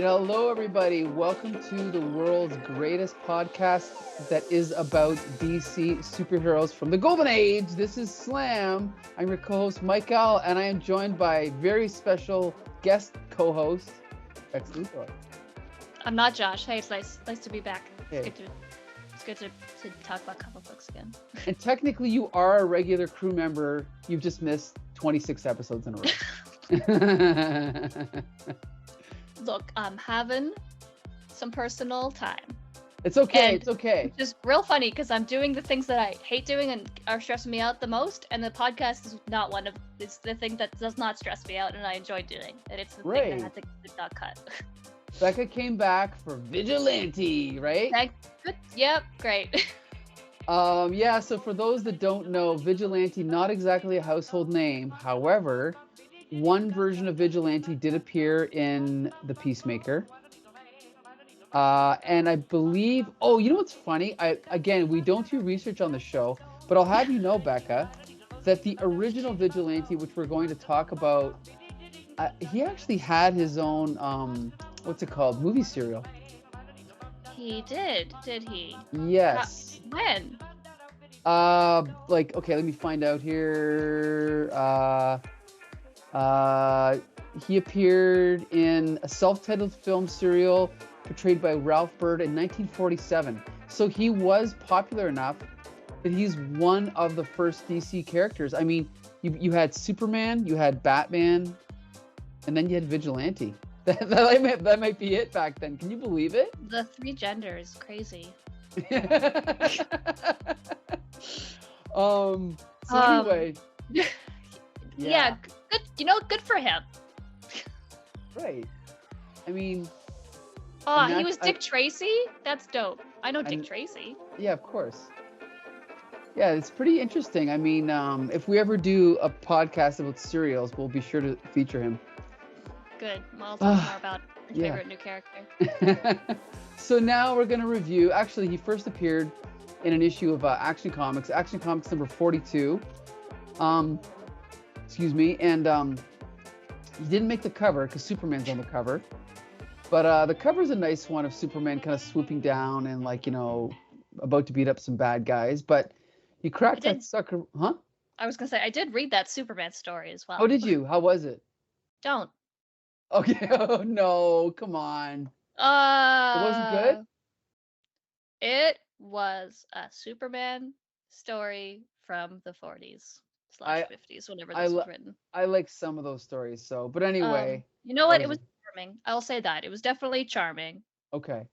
right. Hello, everybody. Welcome to the world's greatest podcast that is about DC superheroes from the Golden Age. This is Slam. I'm your co-host, Michael, and I am joined by very special guest co-host, Lex Luthor. I'm not Josh. Hey, it's nice to be back. Hey. It's good to talk about comic books again. And technically, you are a regular crew member. You've just missed 26 episodes in a row. Look, I'm having some personal time. It's okay. And it's okay. It's just real funny because I'm doing the things that I hate doing and are stressing me out the most, and the podcast is not one of. It's the thing that does not stress me out and I enjoy doing, and it's the thing that did not cut. Becca came back for Vigilante, right? Good. Yep, great. Yeah, so for those that don't know, Vigilante, not exactly a household name. However, one version of Vigilante did appear in The Peacemaker. And I believe, you know what's funny? Again, we don't do research on the show, but I'll have you know, Becca, that the original Vigilante, which we're going to talk about, he actually had his own, what's it called? Movie serial. He did he? Yes. When? Okay, let me find out here. He appeared in a self-titled film serial portrayed by Ralph Bird in 1947. So he was popular enough that he's one of the first DC characters. I mean, you had Superman, you had Batman, and then you had Vigilante. That might be it back then. Can you believe it? The three genders, crazy. Anyway. Yeah, good. Good for him. Right. I mean. He was Dick Tracy? That's dope. I know Dick Tracy. Yeah, of course. Yeah, it's pretty interesting. I mean, if we ever do a podcast about serials, we'll be sure to feature him. Good. Well, I'll talk more about your favorite new character. So now we're going to review. Actually, he first appeared in an issue of Action Comics number 42. Excuse me. And he didn't make the cover because Superman's on the cover. But the cover is a nice one of Superman kind of swooping down and about to beat up some bad guys. But he cracked that sucker. Huh? I was going to say, I did read that Superman story as well. Oh, did you? How was it? Don't. Okay. Oh, no. Come on. It wasn't good? It was a Superman story from the 40s/50s, whenever this was written. I like some of those stories, but anyway. You know what? It was charming. I'll say that. It was definitely charming. Okay.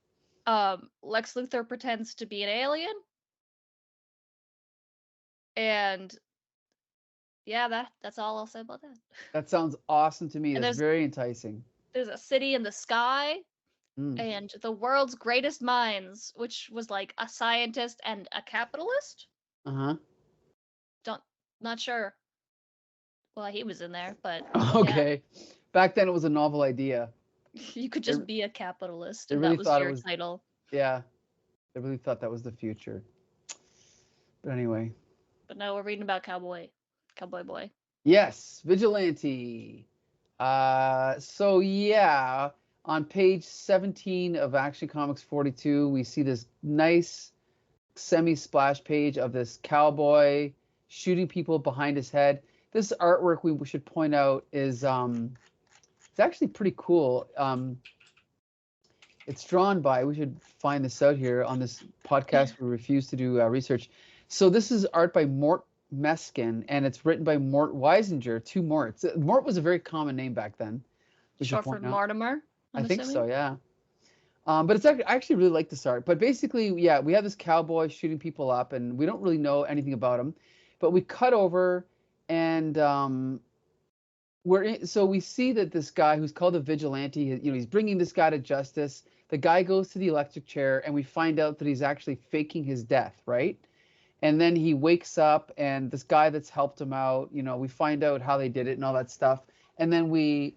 Lex Luthor pretends to be an alien. And yeah, that's all I'll say about that. That sounds awesome to me. It's very enticing. There's a city in the sky and the world's greatest minds, which was like a scientist and a capitalist. Uh-huh. Not sure why he was in there, but okay. Yeah. Back then it was a novel idea. You could just be a capitalist, and really that was your title. Yeah. They really thought that was the future. But anyway. But no, we're reading about Cowboy Boy. Yes, Vigilante. So yeah, on page 17 of Action Comics 42, we see this nice semi-splash page of this cowboy shooting people behind his head. This artwork, we should point out, is it's actually pretty cool. It's drawn by, we should find this out here on this podcast. We refuse to do research. So this is art by Mort Meskin, and it's written by Mort Weisinger, two Morts. Mort was a very common name back then. Short for Mortimer? I think so, yeah. But it's actually, I actually really like this art. But basically, yeah, we have this cowboy shooting people up, and we don't really know anything about him. But we cut over, and so we see that this guy who's called a vigilante, he's bringing this guy to justice. The guy goes to the electric chair, and we find out that he's actually faking his death, right? And then he wakes up, and this guy that's helped him out, we find out how they did it and all that stuff. And then we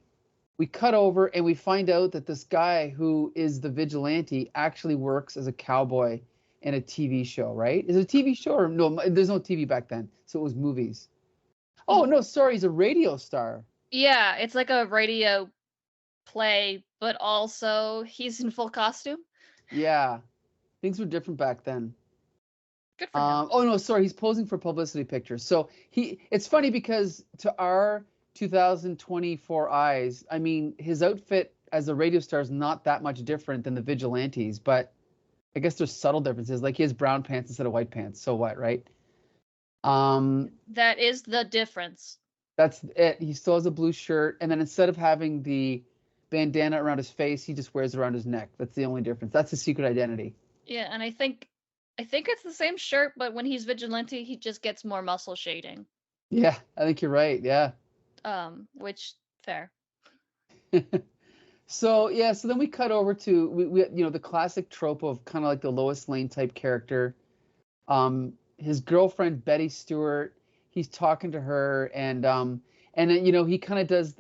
cut over, and we find out that this guy who is the vigilante actually works as a cowboy in a TV show, right? Is it a TV show? Or no, there's no TV back then, so it was movies. Oh, no, sorry, he's a radio star. Yeah, it's like a radio play, but also he's in full costume. Yeah, things were different back then. Good for him. Oh no, sorry, he's posing for publicity pictures. So it's funny because to our 2024 eyes, I mean, his outfit as a radio star is not that much different than the Vigilantes, but I guess there's subtle differences. Like he has brown pants instead of white pants. So what, right? That is the difference. That's it. He still has a blue shirt, and then instead of having the bandana around his face, he just wears it around his neck. That's the only difference. That's his secret identity. Yeah, and I think it's the same shirt, but when he's Vigilante, he just gets more muscle shading. Yeah, I think you're right. Yeah. Which fair. So yeah, so then we cut over to we the classic trope of kind of like the Lois Lane type character. His girlfriend Betty Stewart, he's talking to her, and then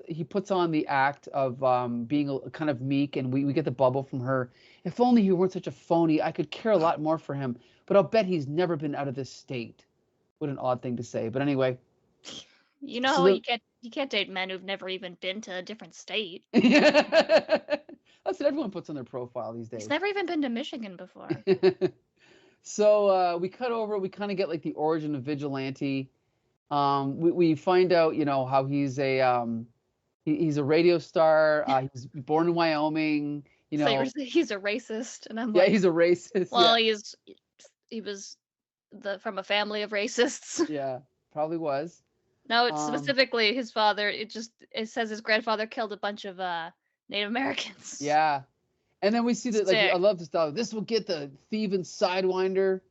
he puts on the act of being a kind of meek, and we get the bubble from her. If only he weren't such a phony, I could care a lot more for him, but I'll bet he's never been out of this state. What an odd thing to say, but anyway. So you can't date men who've never even been to a different state. That's what everyone puts on their profile these days. He's never even been to Michigan before. So we cut over. We kind of get like the origin of Vigilante. We find out, how he's a he's a radio star. He's born in Wyoming. So he's a racist, and I'm yeah, he's a racist. Well, yeah. he was from a family of racists. Yeah, probably was. No, it's specifically his father. It says his grandfather killed a bunch of Native Americans. Yeah. And then we see that, like, I love this dog. This will get the thieving sidewinder.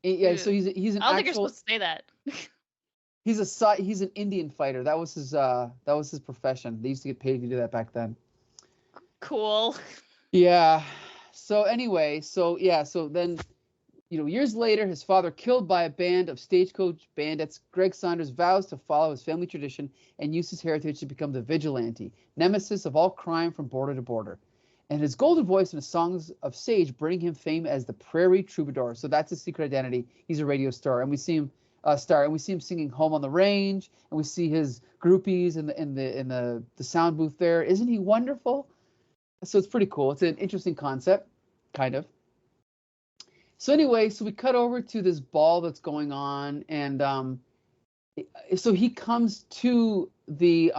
Yeah, so he's an. I don't think you're supposed to say that. He's an Indian fighter. That was his profession. They used to get paid to do that back then. Cool. Yeah. So anyway, so then, years later, his father killed by a band of stagecoach bandits. Greg Saunders vows to follow his family tradition and use his heritage to become the vigilante, nemesis of all crime from border to border. And his golden voice and his songs of sage bring him fame as the Prairie Troubadour. So that's his secret identity. He's a radio star, and we see him singing "Home on the Range," and we see his groupies in the sound booth there. Isn't he wonderful? So it's pretty cool. It's an interesting concept, kind of. So anyway, so we cut over to this ball that's going on, and so he comes to the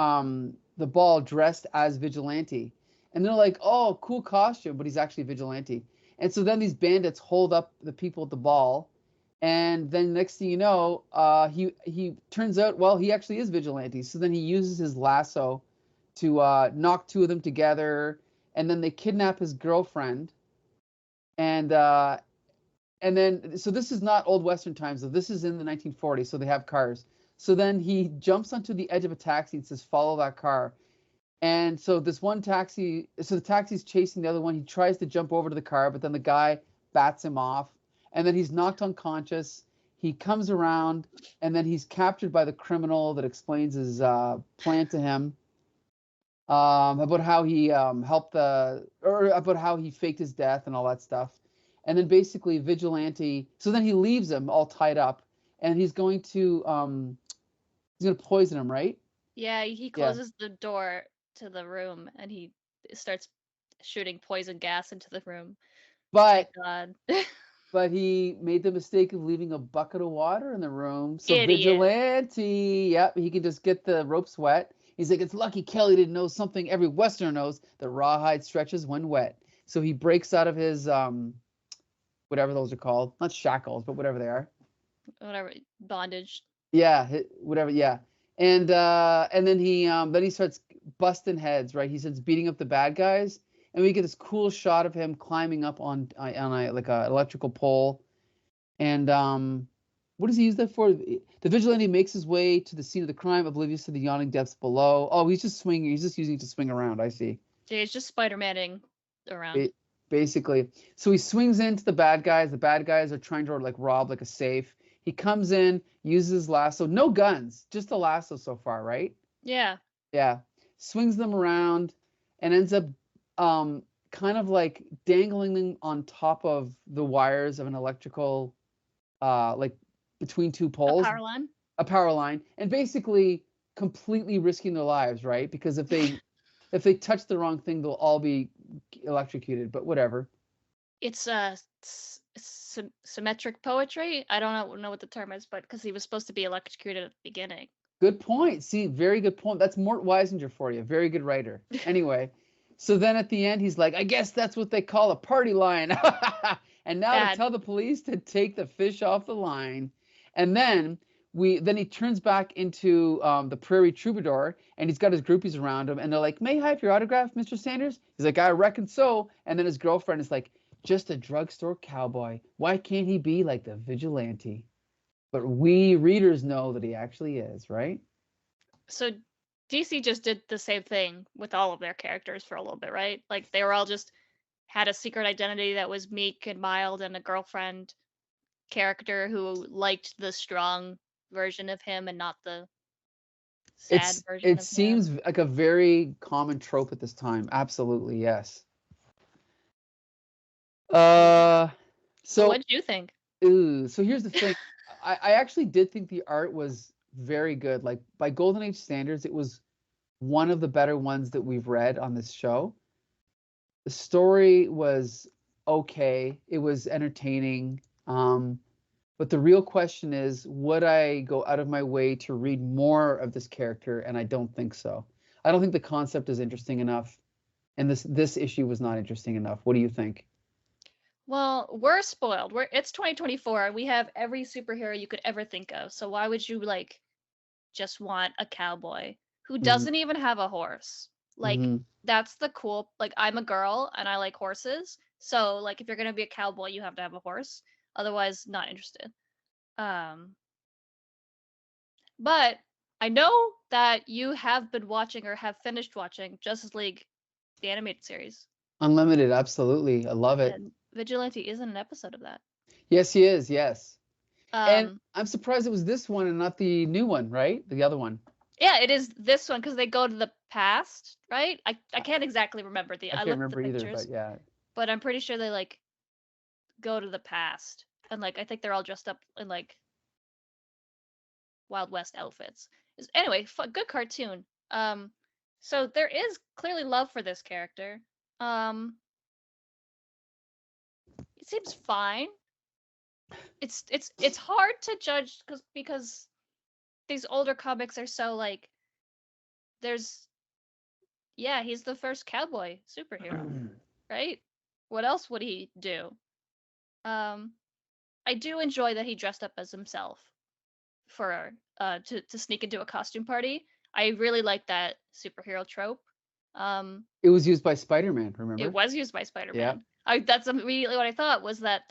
ball dressed as Vigilante. And they're like, oh, cool costume, but he's actually Vigilante. And so then these bandits hold up the people at the ball. And then next thing you know, he turns out, well, he actually is Vigilante. So then he uses his lasso to knock two of them together. And then they kidnap his girlfriend. And then, so this is not old Western times, though. This is in the 1940s, so they have cars. So then he jumps onto the edge of a taxi and says, follow that car. And so the taxi's chasing the other one. He tries to jump over to the car, but then the guy bats him off. And then he's knocked unconscious. He comes around, and then he's captured by the criminal that explains his plan to him about how he about how he faked his death and all that stuff. And then basically Vigilante. So then he leaves him all tied up, and he's going to poison him, right? Yeah, he closes the door to the room, and he starts shooting poison gas into the room. But God. But he made the mistake of leaving a bucket of water in the room. So Idiot. Vigilante, yep, he can just get the ropes wet. He's like, it's lucky Kelly didn't know something every Westerner knows, that rawhide stretches when wet. So he breaks out of his whatever those are called, not shackles, but whatever they are. Whatever, bondage. Yeah, whatever. Yeah, and then he starts busting heads. Right, he starts beating up the bad guys. And we get this cool shot of him climbing up on a like a electrical pole. And what does he use that for? The Vigilante makes his way to the scene of the crime, oblivious to the yawning depths below. Oh, he's just swinging. He's just using it to swing around. I see. Yeah, he's just Spider-Manning around. Basically. So he swings into the bad guys. The bad guys are trying to like rob like a safe. He comes in, uses his lasso. No guns, just a lasso so far, right? Yeah. Yeah. Swings them around and ends up kind of like dangling them on top of the wires of an electrical, like between two poles. A power line. And basically completely risking their lives, right? Because if they If they touch the wrong thing, they'll all be electrocuted. But whatever. It's symmetric poetry. I don't know what the term is, but because he was supposed to be electrocuted at the beginning. Good point. See, very good point. That's Mort Weisinger for you. Very good writer. Anyway, so then at the end, he's like, I guess that's what they call a party line. And now to tell the police to take the fish off the line. And then he turns back into the Prairie Troubadour, and he's got his groupies around him, and they're like, may I have your autograph, Mr. Saunders? He's like, I reckon so. And then his girlfriend is like, just a drugstore cowboy. Why can't he be like the Vigilante? But we readers know that he actually is, right? So DC just did the same thing with all of their characters for a little bit, right? Like they were all just had a secret identity that was meek and mild, and a girlfriend character who liked the strong version of him and not the sad version of him. It seems like a very common trope at this time. Absolutely, yes. So what did you think? So here's the thing. I actually did think the art was very good. Like by Golden Age standards, it was one of the better ones that we've read on this show. The story was okay. It was entertaining. But the real question is, would I go out of my way to read more of this character? And I don't think so. I don't think the concept is interesting enough. And this issue was not interesting enough. What do you think? Well, we're spoiled. It's 2024. We have every superhero you could ever think of. So why would you like just want a cowboy who doesn't even have a horse? Like that's the cool. Like I'm a girl and I like horses. So like if you're gonna be a cowboy, you have to have a horse. Otherwise, not interested. But I know that you have been watching or have finished watching Justice League, the animated series. Unlimited, absolutely. I love it. And Vigilante isn't an episode of that. Yes, he is. Yes. And I'm surprised it was this one and not the new one, right? The other one. Yeah, it is this one because they go to the past, right? I can't exactly remember I can't remember either, but yeah. But I'm pretty sure they like go to the past, and like I think they're all dressed up in like Wild West outfits. Anyway, good cartoon. So there is clearly love for this character. It seems fine. It's hard to judge because these older comics are so like he's the first cowboy superhero, right? What else would he do? I do enjoy that he dressed up as himself for to sneak into a costume party. I really like that superhero trope. It was used by Spider-Man, remember? It was used by Spider-Man. Yeah. That's immediately what I thought was that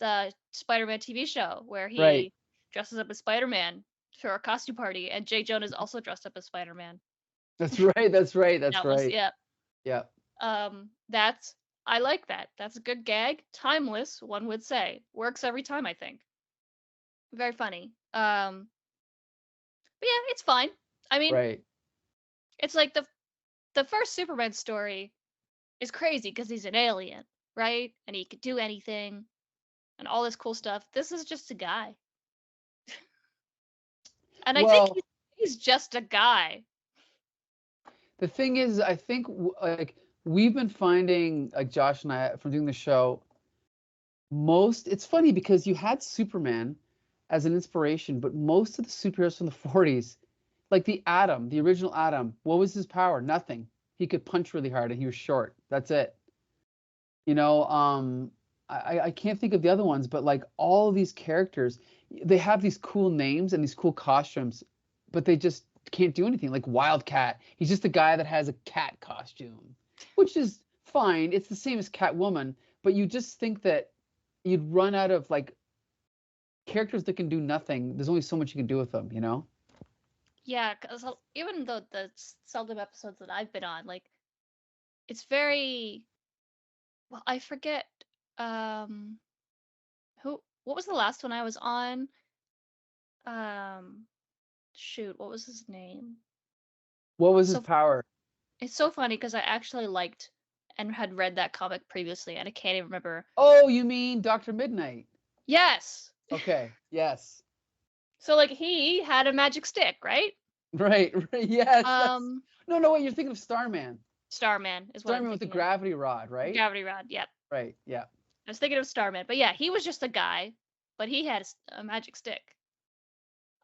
the Spider-Man TV show where he dresses up as Spider-Man for a costume party, and J. Jonah is also dressed up as Spider-Man. That's right. That's right. Yeah. I like that. That's a good gag. Timeless, one would say. Works every time, I think. Very funny. But yeah, it's fine. I mean, it's like the first Superman story is crazy because he's an alien, right? And he could do anything and all this cool stuff. This is just a guy. And I think he's just a guy. The thing is, I think like we've been finding, like Josh and I, from doing the show, it's funny because you had Superman as an inspiration, but most of the superheroes from the 40s, like the original Atom, what was his power? Nothing. He could punch really hard and he was short. That's it. You know, I can't think of the other ones, but like all of these characters, they have these cool names and these cool costumes, but they just can't do anything. Like Wildcat, he's just a guy that has a cat costume, which is fine. It's the same as Catwoman, but you just think that you'd run out of like characters that can do nothing. There's only so much you can do with them, you know? Yeah, because even though the seldom episodes that I've been on, like, it's very, well, I forget, what was the last one I was on? Shoot, what was his name? What was his power? It's so funny because I actually liked and had read that comic previously, and I can't even remember. Oh, you mean Dr. Midnight? Yes. Okay, yes. So, like, he had a magic stick, right? Right, yes. No, wait, you're thinking of Starman. Starman is what I'm Starman with the thinking of. gravity rod, right? Gravity rod, yep. Right, yeah. I was thinking of Starman, but yeah, he was just a guy, but he had a magic stick.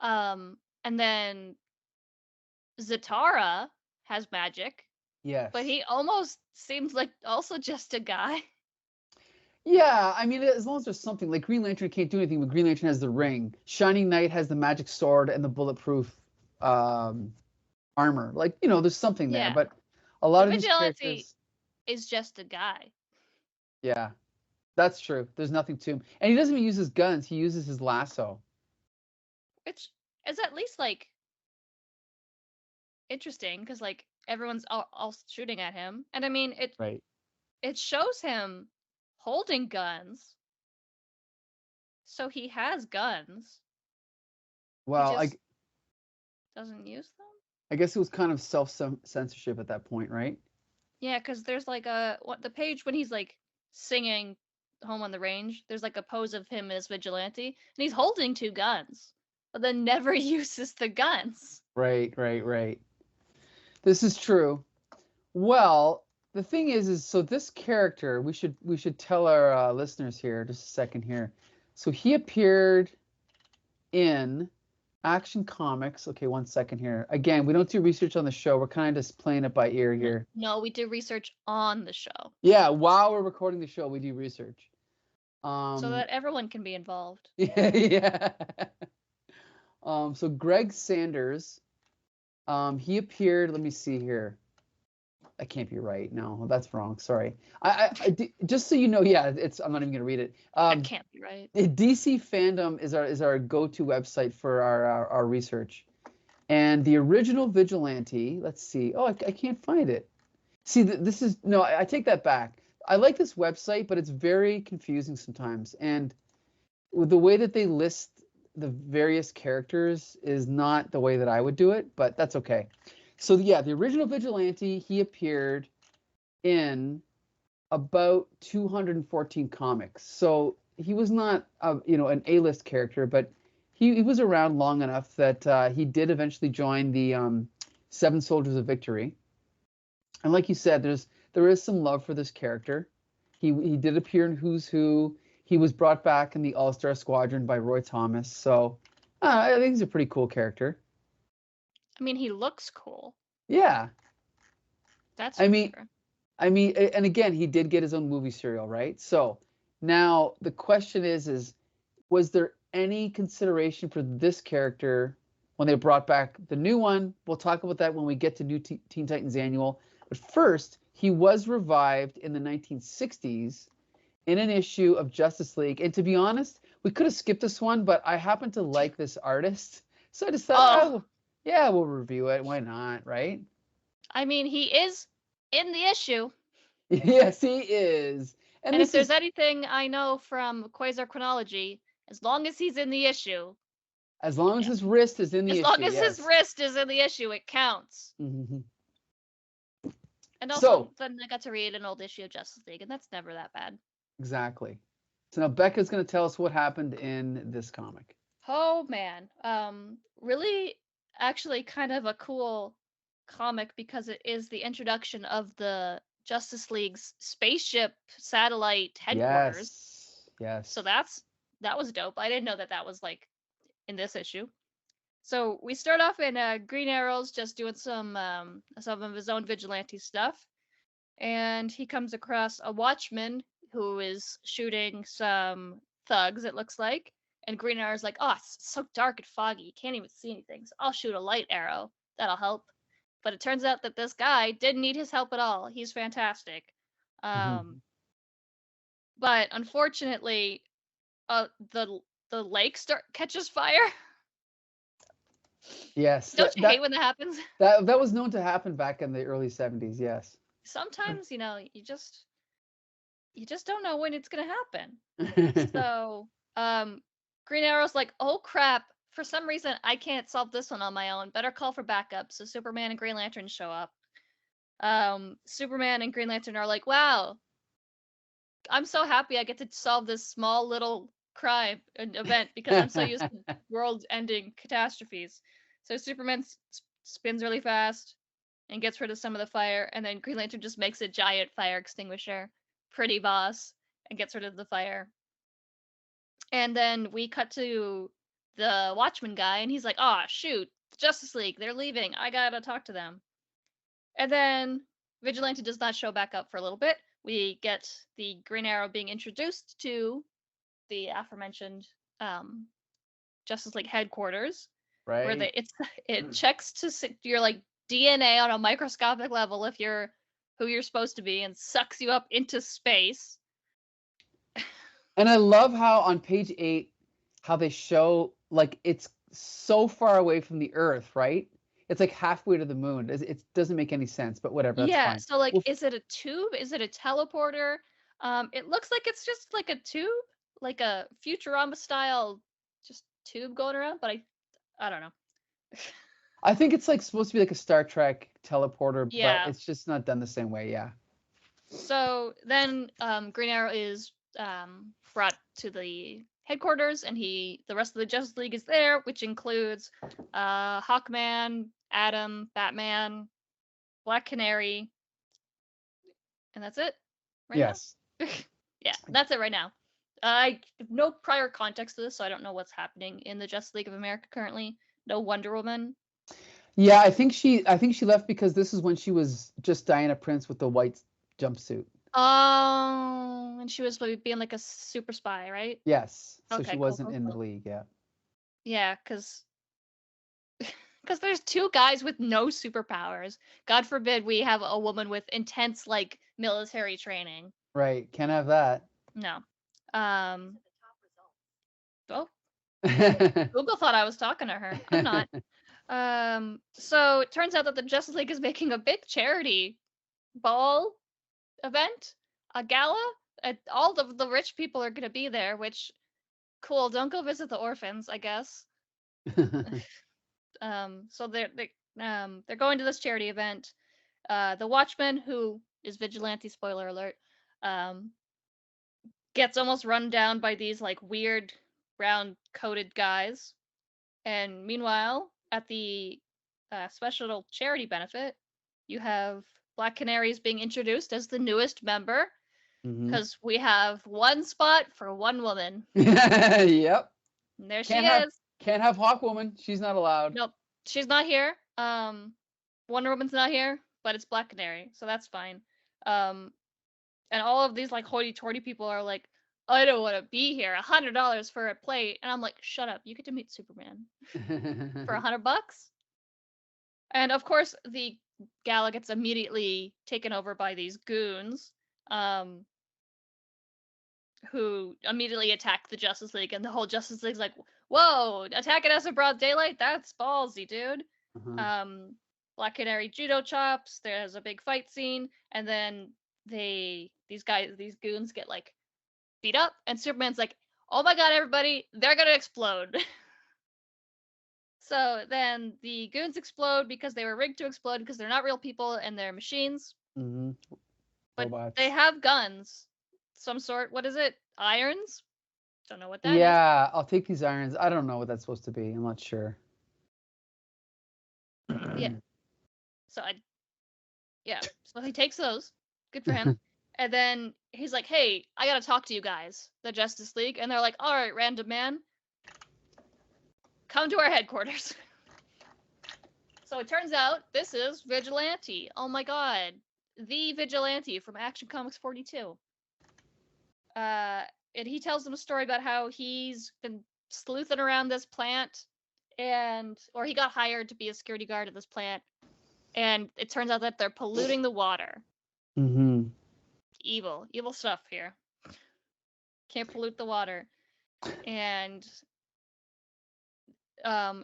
And then Zatara has magic, Yes. but he almost seems like also just a guy. Yeah, I mean, as long as there's something, like Green Lantern can't do anything, but Green Lantern has the ring. Shining Knight has the magic sword and the bulletproof armor. Like, there's something there, Yeah. but a lot The of these Vigilante characters, is just a guy. yeah, that's true. There's nothing to him. And he doesn't even use his guns, he uses his lasso. Which is at least like interesting because like everyone's all shooting at him. And I mean Right. it shows him holding guns. So he has guns. Well, He just doesn't use them. I guess it was kind of self-censorship at that point, right? Yeah, because there's like the page when he's like singing "Home on the Range." There's like a pose of him as Vigilante, and he's holding two guns, but then never uses the guns. Right. This is true. Well, the thing is so this character, we should tell our listeners here, just a second here. So he appeared in Action Comics. Okay, 1 second here. Again, we don't do research on the show. We're kind of just playing it by ear here. No, we do research on the show. Yeah, while we're recording the show, we do research. So that everyone can be involved. Yeah. So Greg Saunders, he appeared, let me see here. That can't be right. No, that's wrong. Sorry. Just so you know, yeah, I'm not even gonna read it. That can't be right. DC Fandom is our go-to website for our research, and the original Vigilante. Let's see. Oh, I can't find it. See, this is no. I take that back. I like this website, but it's very confusing sometimes, and with the way that they list the various characters is not the way that I would do it, but that's okay. So yeah, the original Vigilante, he appeared in about 214 comics. So he was not an A-list character, but he was around long enough that he did eventually join the Seven Soldiers of Victory. And like you said, there is some love for this character. He did appear in Who's Who. He was brought back in the All-Star Squadron by Roy Thomas. So I think he's a pretty cool character. I mean, he looks cool. Yeah. That's I mean, sure. and again, he did get his own movie serial, right? So now the question is was there any consideration for this character when they brought back the new one? We'll talk about that when we get to New Teen Titans Annual. But first, he was revived in the 1960s in an issue of Justice League. And to be honest, we could have skipped this one, but I happen to like this artist. So I just thought, yeah, we'll review it. Why not, right? I mean, he is in the issue. Yes, he is. And if there's anything I know from Quasar Chronology, as long as he's in the issue. As long as his wrist is in the issue. As long as his wrist is in the issue, it counts. Mm-hmm. And also, then I got to read an old issue of Justice League, and that's never that bad. Exactly. So now Becca's going to tell us what happened in this comic. Oh, man. Really, actually kind of a cool comic because it is the introduction of the Justice League's spaceship satellite headquarters. Yes. So that was dope. I didn't know that was like in this issue. So we start off in Green Arrow's just doing some of his own vigilante stuff, and he comes across a watchman who is shooting some thugs, it looks like. And Green Arrow's like, oh, it's so dark and foggy, you can't even see anything. So I'll shoot a light arrow. That'll help. But it turns out that this guy didn't need his help at all. He's fantastic. But unfortunately, the lake catches fire. Yes. Don't you hate when that happens? That was known to happen back in the early 70s, yes. Sometimes, you just don't know when it's going to happen. So, Green Arrow's like, oh crap, for some reason I can't solve this one on my own. Better call for backup. So Superman and Green Lantern show up. Superman and Green Lantern are like, wow, I'm so happy I get to solve this small little crime event because I'm so used to world-ending catastrophes. So Superman spins really fast, and gets rid of some of the fire, and then Green Lantern just makes a giant fire extinguisher. Pretty boss, and gets rid of the fire. And then we cut to the Watchman guy, and he's like, "Oh shoot, Justice League, they're leaving. I gotta talk to them." And then Vigilante does not show back up for a little bit. We get the Green Arrow being introduced to the aforementioned Justice League headquarters, where Right. it checks to your like DNA on a microscopic level if you're who you're supposed to be, and sucks you up into space. And I love how on page 8, how they show like it's so far away from the Earth, right? It's like halfway to the moon. It doesn't make any sense, but whatever, that's Yeah, fine. so like, Well, is it a tube? Is it a teleporter? It looks like it's just like a tube, like a Futurama style, just tube going around. But I don't know. I think it's like supposed to be like a Star Trek teleporter, but Yeah. it's just not done the same way. Yeah. So then, Green Arrow is brought to the headquarters, and the rest of the Justice League is there, which includes Hawkman, Atom, Batman, Black Canary, and that's it. Right now? Yes. Yeah, that's it right now. I have no prior context to this, so I don't know what's happening in the Justice League of America currently. No Wonder Woman. Yeah, I think she left because this is when she was just Diana Prince with the white jumpsuit. Oh, and she was being like a super spy, right? Yes. So Okay, she cool, wasn't cool, in the cool. league, yeah. Yeah, because there's two guys with no superpowers. God forbid we have a woman with intense like military training. Right. Can't have that. No. Oh, Google thought I was talking to her. I'm not. So it turns out that the Justice League is making a big charity ball event, a gala. All the rich people are gonna be there, which cool. Don't go visit the orphans, I guess. So they're going to this charity event. The Watchman, who is Vigilante, spoiler alert, gets almost run down by these like weird brown coated guys. And meanwhile, at the special charity benefit, you have Black Canaries being introduced as the newest member, because we have one spot for one woman. Yep. And there she is. Can't have Hawkwoman. She's not allowed. Nope, she's not here. Wonder Woman's not here, but it's Black Canary, so that's fine. And all of these like hoity-toity people are like, I don't want to be here. $100 for a plate, and I'm like, shut up. You get to meet Superman for $100. And of course, the gala gets immediately taken over by these goons, who immediately attack the Justice League, and the whole Justice League's like, whoa, attacking us in broad daylight? That's ballsy, dude. Black Canary judo chops, there's a big fight scene, and then these goons get like beat up, and Superman's like, oh my god, everybody, they're gonna explode. So then the goons explode because they were rigged to explode because they're not real people and they're machines. But robots. They have guns. Some sort. What is it? Irons? Don't know what that is. Yeah, I'll take these irons. I don't know what that's supposed to be. I'm not sure. Yeah. So he takes those. Good for him. And then he's like, hey, I gotta talk to you guys, the Justice League. And they're like, all right, random man, come to our headquarters. So it turns out this is Vigilante. Oh my god. The Vigilante from Action Comics 42. And he tells them a story about how he's been sleuthing around this plant, or he got hired to be a security guard at this plant, and it turns out that they're polluting the water. Evil stuff here. Can't pollute the water. And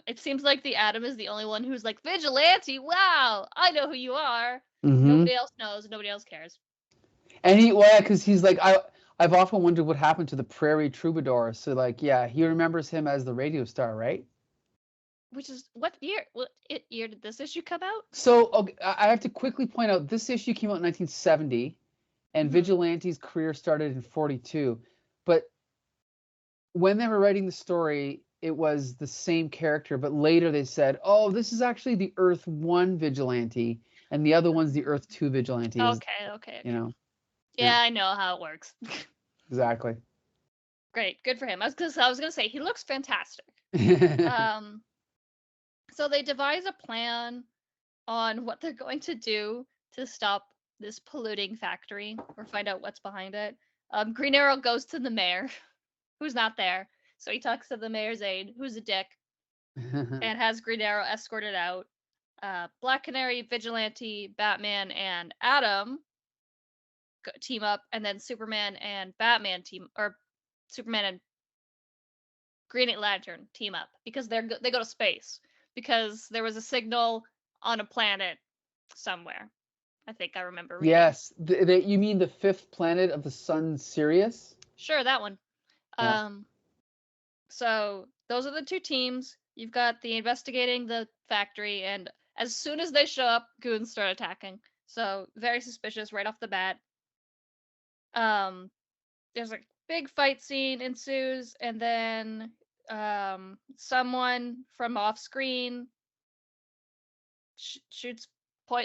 it seems like the Atom is the only one who's like, Vigilante, wow, I know who you are. Nobody else knows, nobody else cares. And because he's like, I've often wondered what happened to the Prairie Troubadour. So like, yeah, he remembers him as the radio star, right? Which is what year? What year did this issue come out? So okay, I have to quickly point out this issue came out in 1970, and Vigilante's career started in 42. But when they were writing the story, it was the same character. But later they said, oh, this is actually the Earth 1 Vigilante. and the other one's the Earth 2 Vigilante. Okay. You know. Yeah, I know how it works. Exactly. Great, good for him. I was gonna say he looks fantastic. So they devise a plan on what they're going to do to stop this polluting factory or find out what's behind it. Green Arrow goes to the mayor, who's not there. So he talks to the mayor's aide, who's a dick, and has Green Arrow escorted out. Black Canary, Vigilante, Batman, and Adam team up, and then Superman and Superman and Green Lantern team up because they go to space because there was a signal on a planet somewhere. I think I remember reading. Yes, you mean the fifth planet of the sun, Sirius? Sure, that one. Yeah. So those are the two teams. You've got the investigating the factory, and as soon as they show up, goons start attacking. So very suspicious right off the bat. There's a big fight scene ensues, and then someone from off screen shoots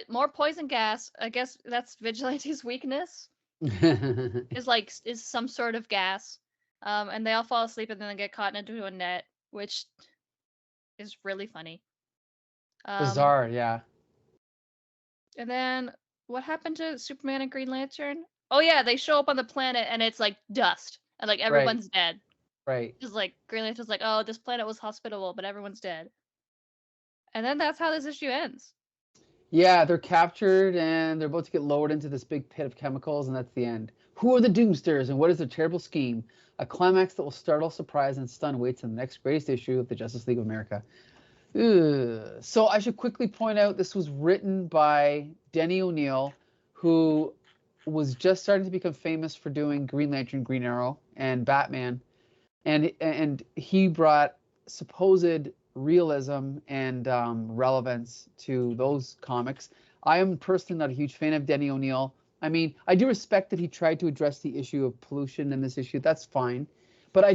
more poison gas. I guess that's Vigilante's weakness. is some sort of gas. And they all fall asleep and then they get caught into a net, which is really funny. Bizarre, yeah. And then what happened to Superman and Green Lantern? Oh yeah, they show up on the planet and it's like dust and like everyone's dead. Right. It's like Green Lantern's like, oh, this planet was hospitable, but everyone's dead. And then that's how this issue ends. Yeah, they're captured and they're about to get lowered into this big pit of chemicals, and that's the end. Who are the Doomsters and what is their terrible scheme? A climax that will startle, surprise, and stun waits in the next greatest issue of the Justice League of America. Ugh. So I should quickly point out this was written by Denny O'Neil, who was just starting to become famous for doing Green Lantern, Green Arrow, and Batman. And he brought supposed realism and relevance to those comics. I am personally not a huge fan of Denny O'Neil. I mean, I do respect that he tried to address the issue of pollution in this issue. That's fine. But I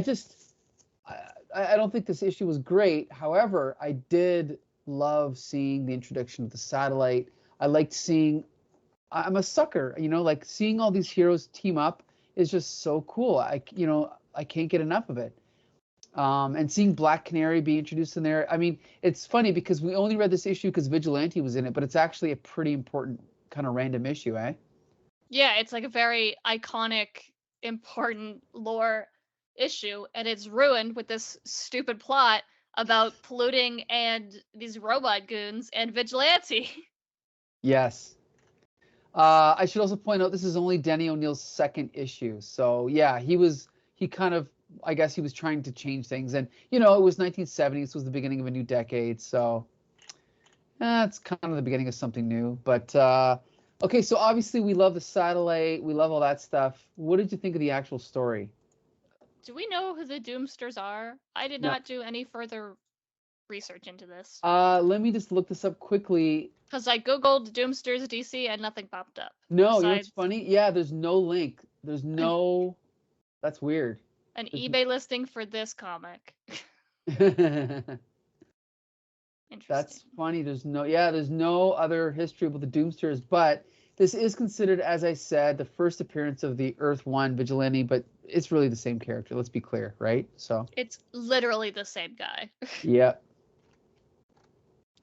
don't think this issue was great. However, I did love seeing the introduction of the satellite. I liked seeing, I'm a sucker, like seeing all these heroes team up is just so cool. I can't get enough of it. And seeing Black Canary be introduced in there. I mean, it's funny because we only read this issue because Vigilante was in it, but it's actually a pretty important kind of random issue, eh? Yeah, it's like a very iconic, important lore issue, and it's ruined with this stupid plot about polluting and these robot goons and Vigilante. Yes. I should also point out this is only Denny O'Neil's second issue. So yeah, I guess he was trying to change things. And, it was 1970s, it was the beginning of a new decade. So it's kind of the beginning of something new. But, okay, so obviously we love the satellite. We love all that stuff. What did you think of the actual story? Do we know who the Doomsters are? I did not do any further research into this. Let me just look this up quickly. Because I googled Doomsters DC and nothing popped up. No, besides... it's funny? Yeah, there's no link. There's no... That's weird. An eBay listing for this comic. That's funny. There's no other history with the Doomsters, but this is considered, as I said, the first appearance of the Earth 1 Vigilante, but it's really the same character. Let's be clear, right? So it's literally the same guy. Yeah.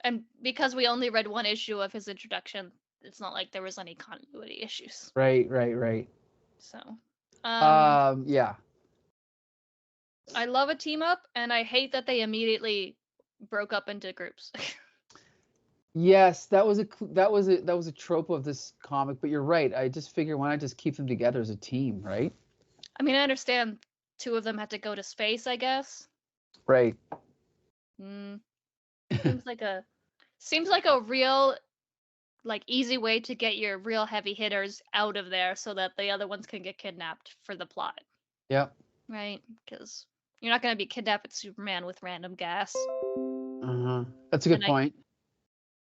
And because we only read one issue of his introduction, it's not like there was any continuity issues. Right. So, yeah. I love a team up, and I hate that they immediately broke up into groups. Yes, that was a trope of this comic, but you're right. I just figure why not just keep them together as a team, right? I mean, I understand two of them had to go to space, I guess. Right. Seems like a real easy way to get your real heavy hitters out of there so that the other ones can get kidnapped for the plot. Yep. Right? Because you're not going to be kidnapping Superman with random gas. That's a good point.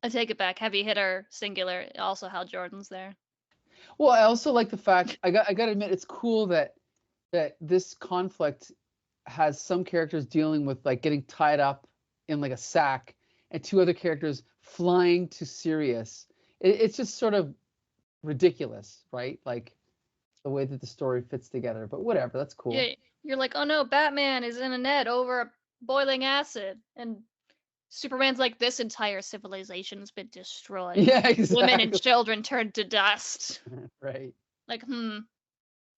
I take it back. Heavy hitter, singular. Also, Hal Jordan's there. Well, I also like the fact I got to admit it's cool that this conflict has some characters dealing with like getting tied up in like a sack, and two other characters flying to Sirius. it's just sort of ridiculous, right? Like the way that the story fits together. But whatever, that's cool. Yeah, you're like, oh no, Batman is in a net over boiling acid, and Superman's like, this entire civilization's been destroyed. Yeah, exactly. Women and children turned to dust. Right. Like,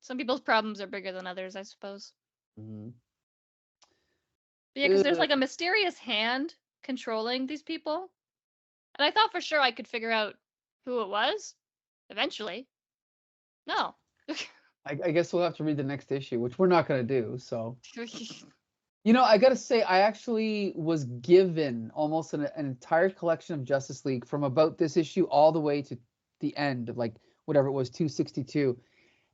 some people's problems are bigger than others, I suppose. Mm-hmm. Yeah, because there's like a mysterious hand controlling these people. And I thought for sure I could figure out who it was eventually. No. I guess we'll have to read the next issue, which we're not going to do. So, you know, I got to say, I actually was given almost an entire collection of Justice League from about this issue all the way to the end of like whatever it was, 262.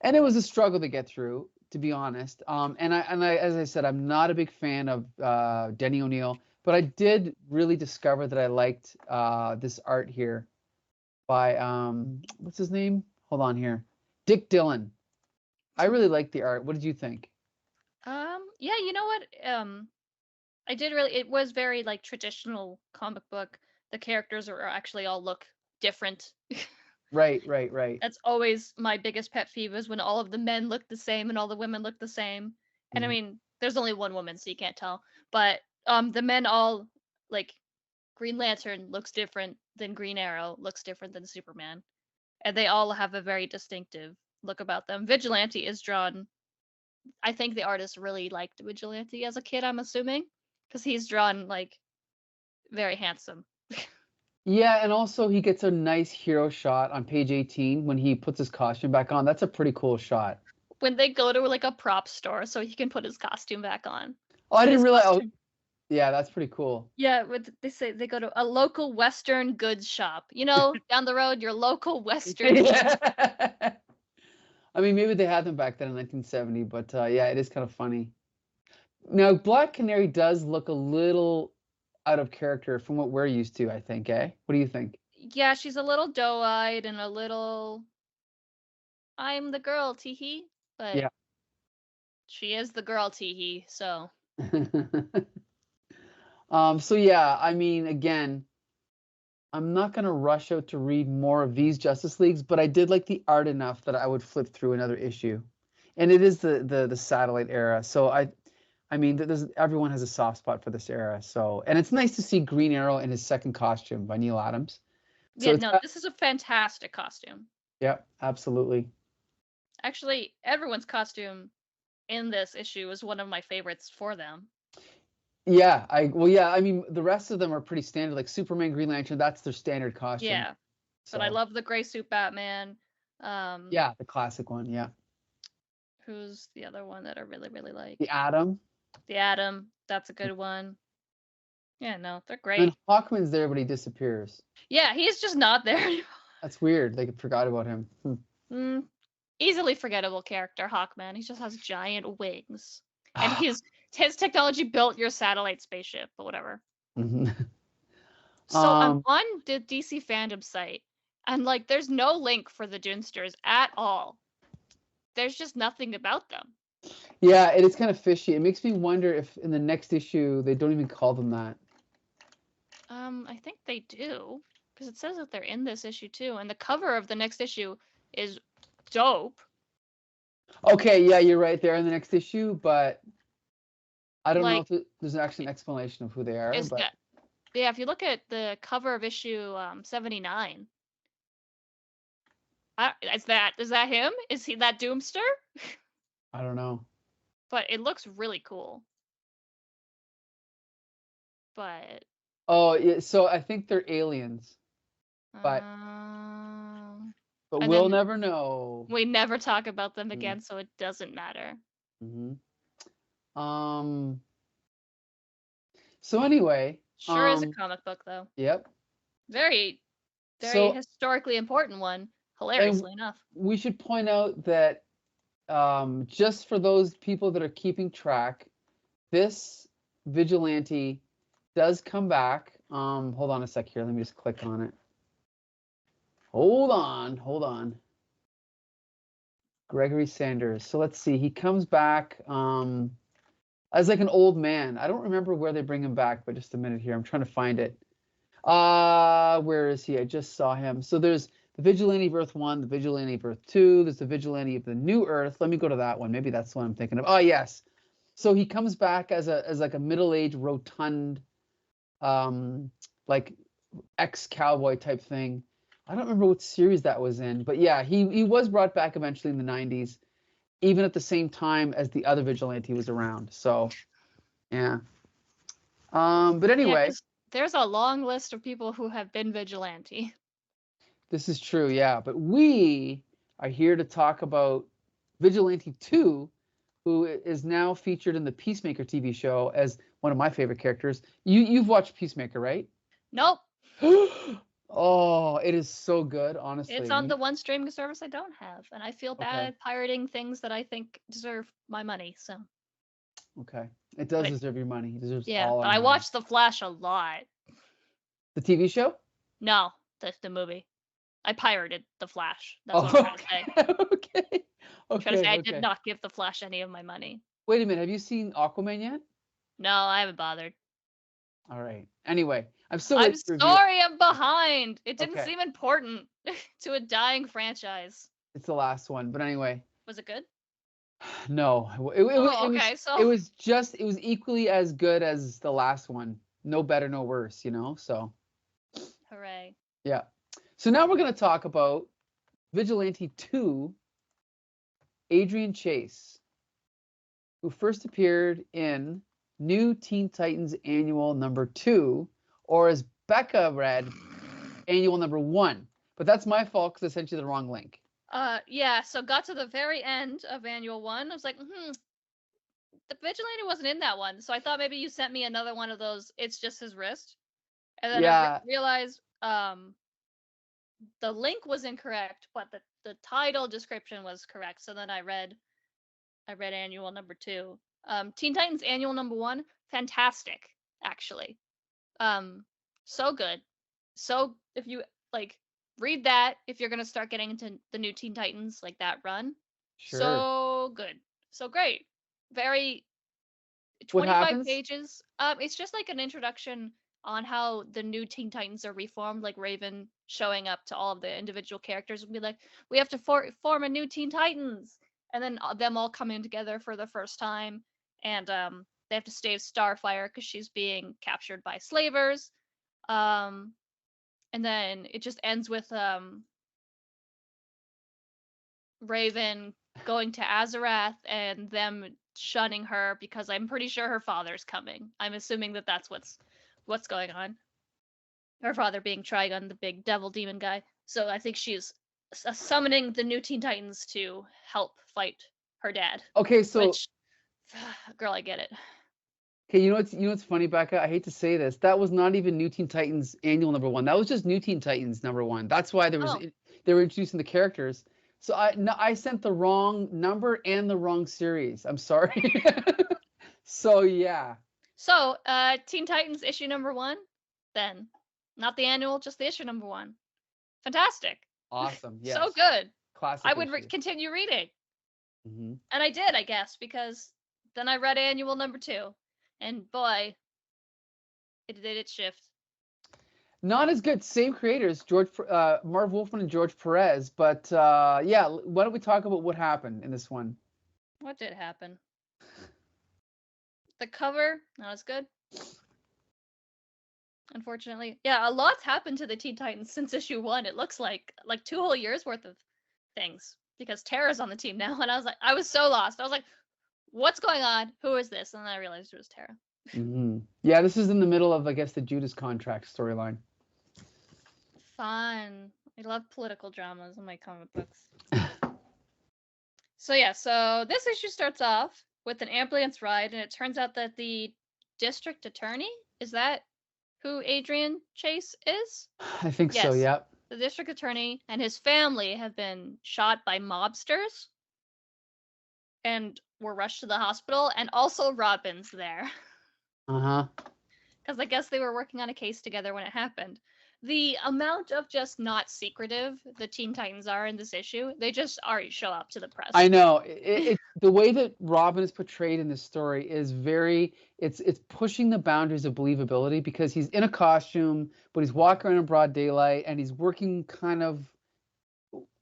And it was a struggle to get through, to be honest. And I, as I said, I'm not a big fan of Denny O'Neil, but I did really discover that I liked this art here by what's his name? Hold on here, Dick Dillin. I really liked the art. What did you think? Yeah, you know what? I did really. It was very like traditional comic book. The characters are actually all look different. Right. That's always my biggest pet peeve is when all of the men look the same and all the women look the same. And I mean, there's only one woman, so you can't tell. But the men all like Green Lantern looks different than Green Arrow, looks different than Superman. And they all have a very distinctive look about them. Vigilante is drawn. I think the artist really liked Vigilante as a kid, I'm assuming, because he's drawn like very handsome. Yeah, and also he gets a nice hero shot on page 18 when he puts his costume back on. That's a pretty cool shot. When they go to like a prop store so he can put his costume back on. Oh, I didn't realize. Oh, yeah, that's pretty cool. Yeah, they say they go to a local Western goods shop. You know, down the road, your local Western. I mean, maybe they had them back then in 1970, but yeah, it is kind of funny. Now, Black Canary does look a little out of character from what we're used to, I think, eh? What do you think? Yeah, she's a little doe-eyed and a little I'm the girl, teehee, but yeah. She is the girl, teehee, so. So yeah, I mean, again, I'm not going to rush out to read more of these Justice Leagues, but I did like the art enough that I would flip through another issue. And it is the satellite era. So I mean, everyone has a soft spot for this era. So, and it's nice to see Green Arrow in his second costume by Neil Adams. So yeah, no, this is a fantastic costume. Yeah, absolutely. Actually, everyone's costume in this issue is one of my favorites for them. Yeah, I mean, the rest of them are pretty standard, like Superman, Green Lantern, that's their standard costume. Yeah, so. But I love the gray suit Batman. Yeah, the classic one, yeah. Who's the other one that I really, really like? The Atom. The Atom, that's a good one. Yeah, no, they're great. And Hawkman's there, but he disappears. Yeah, he's just not there anymore. That's weird. They forgot about him. Easily forgettable character, Hawkman. He just has giant wings. And his technology built your satellite spaceship, but whatever. So I'm on the DC fandom site, and like there's no link for the Dunsters at all. There's just nothing about them. Yeah, it is kind of fishy. It makes me wonder if in the next issue they don't even call them that. I think they do, because it says that they're in this issue too, and the cover of the next issue is dope. Okay, yeah, you're right. They're in the next issue, but I don't know if there's actually an explanation of who they are. But yeah, if you look at the cover of issue 79, is that him? Is he that Doomster? I don't know. But it looks really cool. But oh yeah, so I think they're aliens, but we'll never know. We never talk about them again, so it doesn't matter. So anyway, sure is a comic book though. Yep. Very historically important one. Hilariously enough. We should point out that just for those people that are keeping track, this Vigilante does come back. Hold on a sec here. Let me just click on it. Hold on. Gregory Saunders. So let's see. He comes back as like an old man. I don't remember where they bring him back, but just a minute here. I'm trying to find it. Where is he? I just saw him. So there's the Vigilante of Earth 1, the Vigilante of Earth 2, there's the Vigilante of the New Earth. Let me go to that one. Maybe that's the one I'm thinking of. Oh, yes. So he comes back as like a middle-aged, rotund, like ex-cowboy type thing. I don't remember what series that was in, but yeah, he was brought back eventually in the 90s, even at the same time as the other Vigilante was around. So, yeah. But Yeah, anyway, 'cause there's a long list of people who have been vigilante. this is true, yeah. But we are here to talk about Vigilante 2, who is now featured in the Peacemaker TV show as one of my favorite characters. You've watched Peacemaker, right? Nope. Oh, it is so good, honestly. It's on the one streaming service I don't have, and I feel bad pirating things that I think deserve my money. So. Okay, it does deserve your money. It deserves Yeah, all but our I money. watched The Flash a lot. The TV show? No, the movie. I pirated The Flash. That's what I'm trying to say. Okay. I'm trying to say I did not give The Flash any of my money. Wait a minute. Have you seen Aquaman yet? No, I haven't bothered. All right. Anyway, I'm sorry I'm behind. It didn't seem important to a dying franchise. It's the last one, but anyway. Was it good? No. It was equally as good as the last one. No better, no worse, so. Hooray. Yeah. So now we're going to talk about Vigilante 2, Adrian Chase, who first appeared in New Teen Titans Annual number 2, or as Becca read, Annual number 1. But that's my fault because I sent you the wrong link. Yeah, so got to the very end of Annual 1. I was like, the Vigilante wasn't in that one. So I thought maybe you sent me another one of those, it's just his wrist. And then I realized the link was incorrect, but the title description was correct. So then I read Annual number 2. Teen Titans Annual number 1, fantastic, actually. So good. So if you read that, if you're gonna start getting into the new Teen Titans, like that run. Sure. So good. So great. Very 25 pages. It's just like an introduction on how the new Teen Titans are reformed, like Raven showing up to all of the individual characters and be like, we have to form a new Teen Titans, and then them all coming together for the first time, and they have to save Starfire because she's being captured by slavers, and then it just ends with Raven going to Azarath and them shunning her because I'm pretty sure her father's coming. I'm assuming that that's what's going on. Her father being Trigon, the big devil demon guy. So I think she's summoning the new Teen Titans to help fight her dad. Okay, so which, girl, I get it. Okay, you know what's funny, Becca? I hate to say this. That was not even New Teen Titans Annual number 1. That was just New Teen Titans number 1. That's why they were introducing the characters. So I sent the wrong number and the wrong series. I'm sorry. So yeah. So Teen Titans issue number 1, then not the annual, just the issue number 1. Fantastic. Awesome. Yes. So good. Classic. I would continue reading. Mm-hmm. And I did, I guess, because then I read Annual number 2, and boy, it did its shift. Not as good. Same creators, Marv Wolfman and George Pérez. But yeah, why don't we talk about what happened in this one? What did happen? The cover, not as good. Unfortunately. Yeah, a lot's happened to the Teen Titans since issue 1. It looks like 2 whole years worth of things. Because Tara's on the team now, and I was so lost. I was like, what's going on? Who is this? And then I realized it was Tara. Mm-hmm. Yeah, this is in the middle of, I guess, the Judas contract storyline. Fun. I love political dramas in my comic books. So yeah, so this issue starts off with an ambulance ride, and it turns out that the district attorney, is that who Adrian Chase is? I think so, yeah. The district attorney and his family have been shot by mobsters and were rushed to the hospital, and also Robin's there. Uh-huh. Because I guess they were working on a case together when it happened. the amount of just not secretive the Teen Titans are in this issue, they just already show up to the press. I know the way that Robin is portrayed in this story is it's pushing the boundaries of believability because he's in a costume, but he's walking around in broad daylight and he's working kind of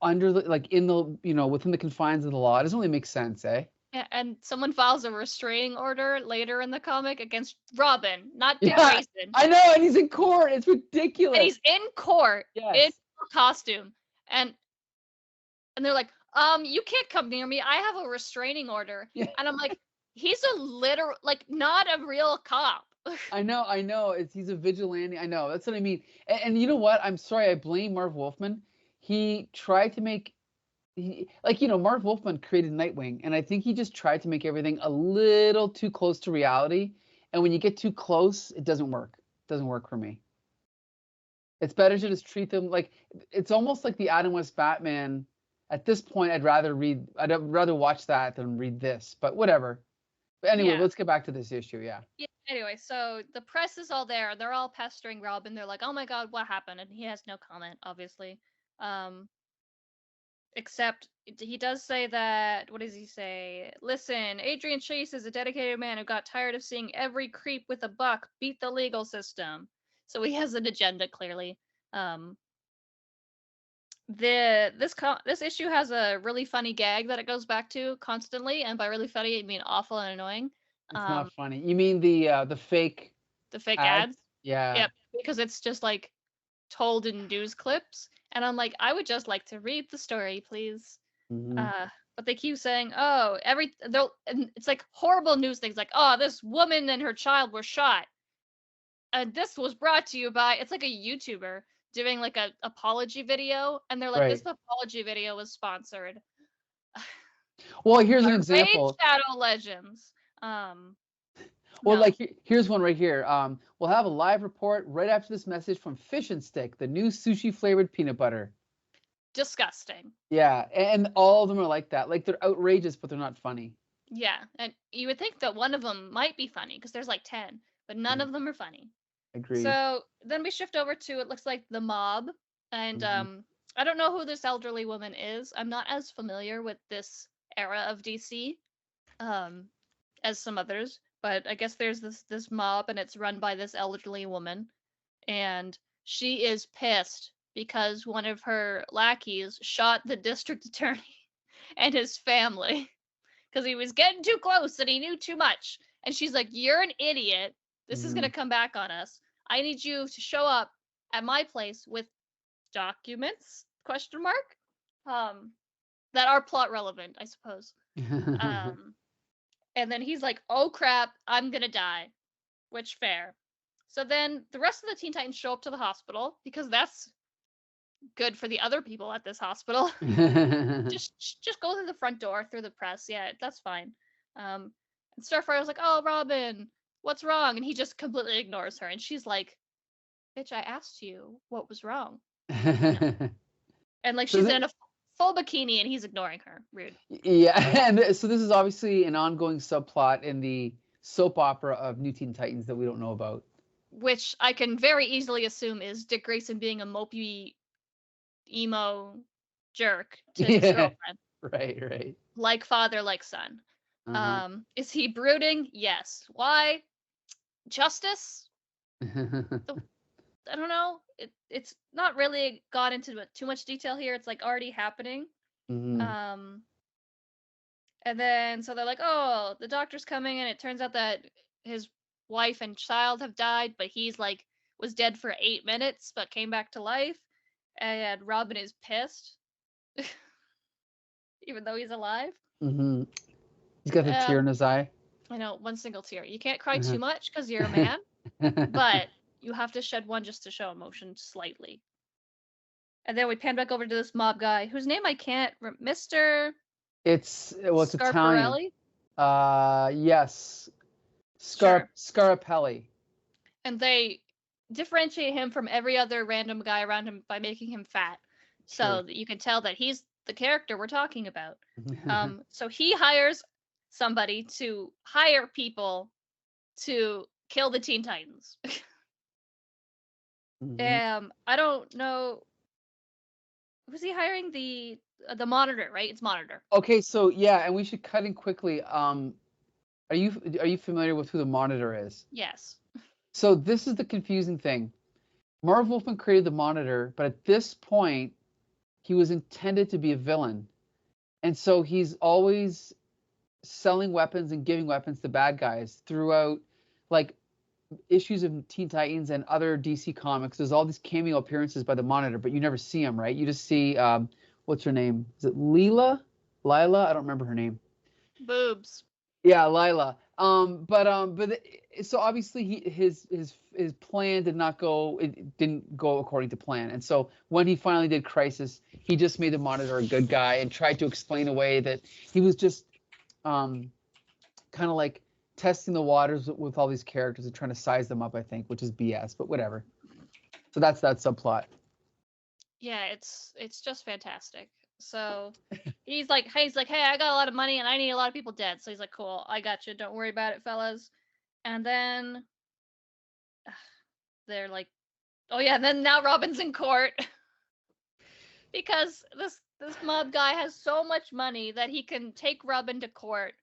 under the in the within the confines of the law. It doesn't really make sense, eh? Yeah, and someone files a restraining order later in the comic against Robin, not Dick Grayson. I know, and he's in court. It's ridiculous. And he's in court in costume, and they're like, you can't come near me. I have a restraining order. Yeah. And I'm like, he's a literal, not a real cop. I know. He's a vigilante. I know. That's what I mean. And you know what? I'm sorry. I blame Marv Wolfman. He tried to make, Marv Wolfman created Nightwing, and I think he just tried to make everything a little too close to reality. And when you get too close, it doesn't work. It doesn't work for me. It's better to just treat them it's almost like the Adam West Batman. At this point, I'd rather watch that than read this, but whatever. But anyway, let's get back to this issue. Yeah. Anyway, so the press is all there. They're all pestering Robin. They're like, "Oh my God, what happened?" And he has no comment, obviously. Except he does say that. What does he say? Listen, Adrian Chase is a dedicated man who got tired of seeing every creep with a buck beat the legal system. So he has an agenda, clearly. This issue has a really funny gag that it goes back to constantly, and by really funny I mean awful and annoying. It's not funny. You mean the fake ads? Yeah. Yep, because it's just told in news clips, and I'm like, I would just like to read the story, please. Mm-hmm. But they keep saying, and it's horrible news things oh, this woman and her child were shot. And this was brought to you by, it's like a YouTuber doing a apology video, and they're like, this apology video was sponsored. Well, here's an example. Shadow Legends. Here's one right here. We'll have a live report right after this message from Fish and Stick, the new sushi flavored peanut butter. Disgusting. Yeah, and all of them are like that. They're outrageous, but they're not funny. Yeah, and you would think that one of them might be funny because there's 10, but none of them are funny. Agreed. So then we shift over to, it looks like the mob, and I don't know who this elderly woman is. I'm not as familiar with this era of DC as some others, but I guess there's this mob, and it's run by this elderly woman, and she is pissed because one of her lackeys shot the district attorney and his family because he was getting too close and he knew too much. And she's like, "You're an idiot. This is going to come back on us. I need you to show up at my place with documents, ? That are plot relevant, I suppose." And then he's like, "Oh crap, I'm going to die." Which, fair. So then the rest of the Teen Titans show up to the hospital because that's good for the other people at this hospital. just go through the front door, through the press. Yeah, that's fine. And Starfire was like, "Oh, Robin, what's wrong?" And he just completely ignores her. And she's like, "Bitch, I asked you what was wrong." And she's in a full bikini and he's ignoring her. Rude. Yeah, and so this is obviously an ongoing subplot in the soap opera of New Teen Titans that we don't know about. Which I can very easily assume is Dick Grayson being a mopey, emo jerk to his girlfriend. Right. Like father, like son. Is he brooding? Yes. Why? Justice? I don't know. It's not really got into too much detail here. It's already happening. And then so they're like, "Oh, the doctor's coming," and it turns out that his wife and child have died, but he's was dead for 8 minutes but came back to life, and Robin is pissed even though he's alive. He's got the tear in his eye. I know, one single tear. You can't cry too much because you're a man, but you have to shed one just to show emotion slightly. And then we pan back over to this mob guy whose name I can't Mr. It's Italian. Yes. Scarapelli. And they differentiate him from every other random guy around him by making him fat. So that you can tell that he's the character we're talking about. So he hires somebody to hire people to kill the Teen Titans. I don't know. Was he hiring the monitor? Right, it's monitor. Okay, so yeah, and we should cut in quickly. Are you familiar with who the monitor is? Yes. So this is the confusing thing. Marv Wolfman created the monitor, but at this point, he was intended to be a villain. And so he's always selling weapons and giving weapons to bad guys throughout like issues of Teen Titans and other DC comics. There's all these cameo appearances by the monitor, but you never see him, right? You just see what's her name? Is it Lila? I don't remember her name. Boobs. Yeah, Lila. So obviously his plan did not go. It didn't go according to plan. And so when he finally did Crisis, he just made the Monitor a good guy and tried to explain away that he was just kind of like testing the waters with all these characters and trying to size them up. I think, which is BS, but whatever. So that's that subplot. Yeah, it's just fantastic. So he's like, hey, I got a lot of money and I need a lot of people dead. So he's like, cool, I got you. Don't worry about it, fellas. And then they're like, oh yeah, then now Robin's in court because this mob guy has so much money that he can take Robin to court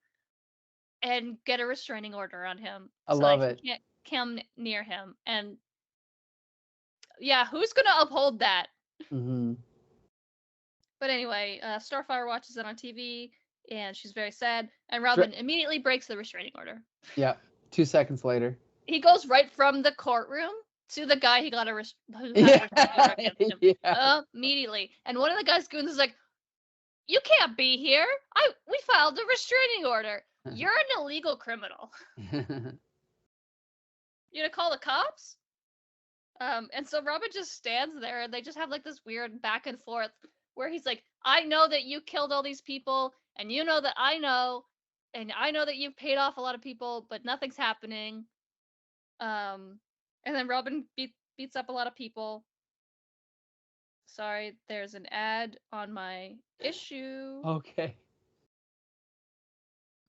and get a restraining order on him. I love that it. He can't come near him. And yeah, who's gonna uphold that? Mm-hmm. But anyway, Starfire watches it on TV, and she's very sad. And Robin immediately breaks the restraining order. Yeah, 2 seconds later. He goes right from the courtroom to the guy he got a restraining order against him. Yeah. Immediately. And one of the guy's goons is like, "You can't be here. We filed a restraining order. You're an illegal criminal. You gonna call the cops?" And so Robin just stands there, and they just have like this weird back and forth where he's like, I know that you killed all these people, and you know that I know, and I know that you've paid off a lot of people, but nothing's happening. And then Robin beats up a lot of people. Sorry, there's an ad on my issue. Okay.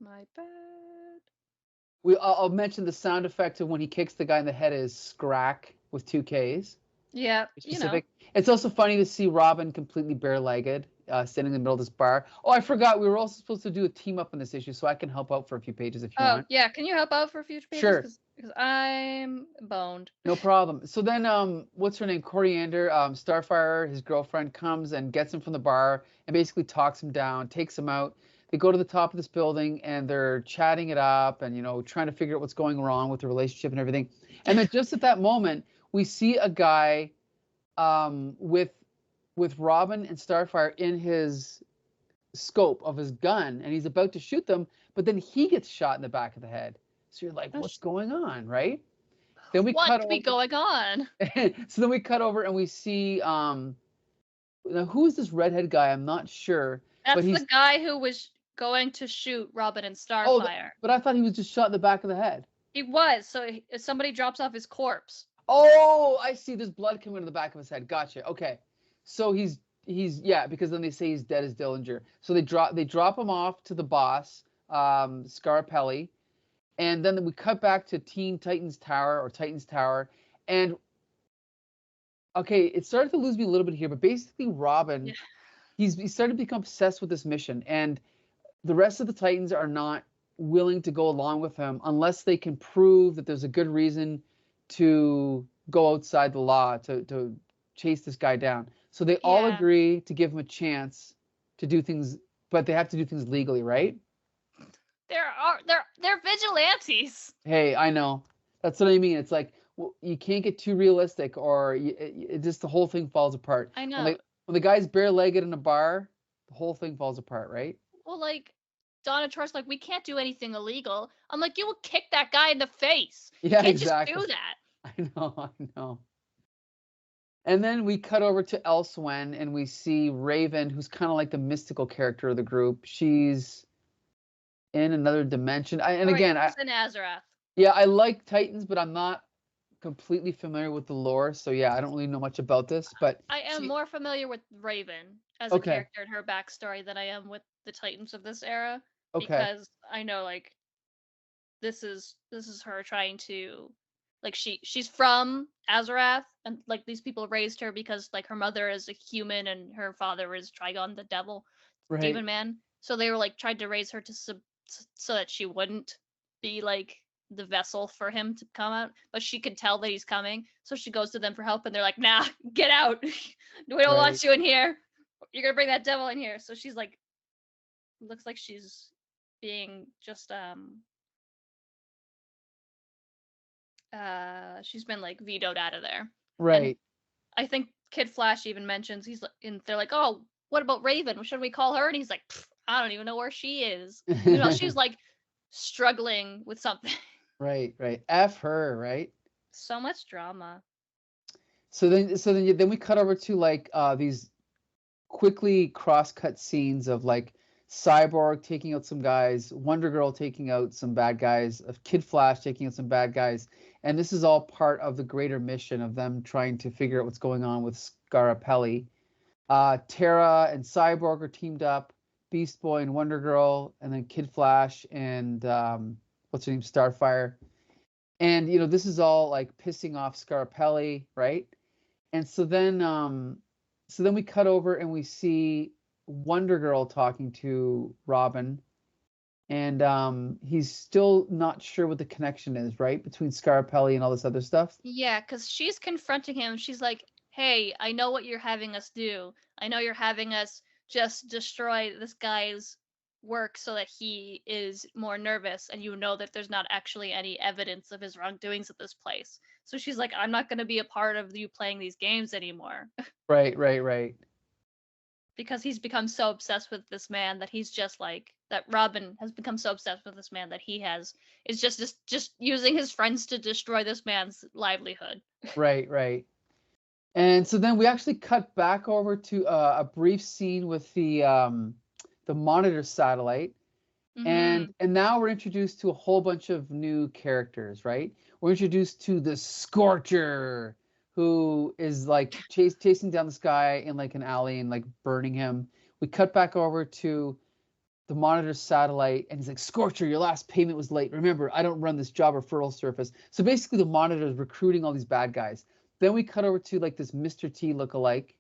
My bad. I'll mention the sound effect of when he kicks the guy in the head is scrack with 2 Ks. Yeah, specific. It's also funny to see Robin completely bare-legged, standing in the middle of this bar. Oh, I forgot. We were also supposed to do a team up on this issue, so I can help out for a few pages if you want. Oh, yeah. Can you help out for a few pages? Sure. Because I'm boned. No problem. So then, what's her name? Coriander, Starfire, his girlfriend, comes and gets him from the bar and basically talks him down, takes him out. They go to the top of this building and they're chatting it up and, trying to figure out what's going wrong with the relationship and everything. And then just at that moment, we see a guy with Robin and Starfire in his scope of his gun, and he's about to shoot them, but then he gets shot in the back of the head. So you're like, what's going on, right? Then we What's going on? So then we cut over and we see now who is this redhead guy? I'm not sure. That's the guy who was going to shoot Robin and Starfire. But I thought he was just shot in the back of the head. He was. So somebody drops off his corpse. Oh, I see. There's blood coming in the back of his head. Gotcha. Okay. So he's because then they say he's dead as Dillinger. So they drop him off to the boss, Scarpelli, and then we cut back to Teen Titans Tower and okay, it started to lose me a little bit here, but basically Robin, he started to become obsessed with this mission, and the rest of the Titans are not willing to go along with him unless they can prove that there's a good reason to go outside the law to chase this guy down. So they all agree to give him a chance to do things, but they have to do things legally, right? They're vigilantes. Hey, I know. That's what I mean. It's like you can't get too realistic, or it just the whole thing falls apart. I know. When the guy's bare-legged in a bar, the whole thing falls apart, right? Well, like Donna Tartt's like, we can't do anything illegal. I'm like, you will kick that guy in the face. Yeah, you can't exactly. Just do that. I know. And then we cut over to Elsewhere, and we see Raven, who's kind of like the mystical character of the group. She's in another dimension. She's in Azarath. Yeah, I like Titans, but I'm not completely familiar with the lore. So yeah, I don't really know much about this. But I am more familiar with Raven as a character and her backstory than I am with the Titans of this era. Okay. Because I know like this is her trying to like she's from Azarath, and like these people raised her because like her mother is a human and her father is Trigon, the devil, demon man. So they were like tried to raise her to so that she wouldn't be like the vessel for him to come out, but she could tell that he's coming, so she goes to them for help, and they're like, "Nah, get out. We don't want you in here. You're gonna bring that devil in here." So she's like, looks like she's being just she's been like vetoed out of there. Right. And I think Kid Flash even mentions they're like, "Oh, what about Raven? What should we call her?" And he's like, "I don't even know where she is." You know, she's like struggling with something. Right. F her, right? So much drama. So then we cut over to like these quickly cross-cut scenes of like Cyborg taking out some guys, Wonder Girl taking out some bad guys, of Kid Flash taking out some bad guys, and this is all part of the greater mission of them trying to figure out what's going on with Scarapelli. Terra and Cyborg are teamed up, Beast Boy and Wonder Girl, and then Kid Flash and what's her name, Starfire. And you know, this is all like pissing off Scarapelli, right? And so then we cut over and we see Wonder Girl talking to Robin, and he's still not sure what the connection is, right, between Scarapelli and all this other stuff. Yeah, because she's confronting him. She's like, "Hey, I know what you're having us do. I know you're having us just destroy this guy's work so that he is more nervous, and you know that there's not actually any evidence of his wrongdoings at this place." So she's like, "I'm not going to be a part of you playing these games anymore." Right. Because he's become so obsessed with this man that he's just like that. Robin has become so obsessed with this man that he is just using his friends to destroy this man's livelihood. Right. And so then we actually cut back over to a brief scene with the monitor satellite. And now we're introduced to a whole bunch of new characters, right? We're introduced to the Scorcher, who is like chasing down this guy in like an alley and like burning him. We cut back over to the monitor satellite, and he's like, "Scorcher, your last payment was late. Remember, I don't run this job referral service." So basically, the monitor is recruiting all these bad guys. Then we cut over to like this Mr. T lookalike,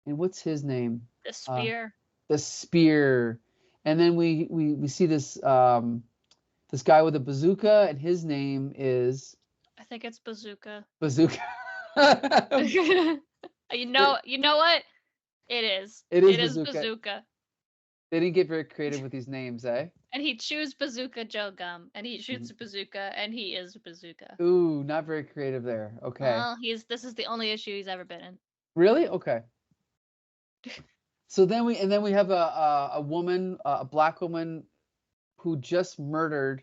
and what's his name? The Spear. The Spear. And then we see this this guy with a bazooka, and his name is, I think it's Bazooka. Bazooka. You know what? It is Bazooka. They didn't get very creative with these names, eh? And he chews Bazooka Joe Gum, and he shoots Bazooka, and he is Bazooka. Ooh, not very creative there. Okay. Well, this is the only issue he's ever been in. Really? Okay. So then we have a woman, a black woman, who just murdered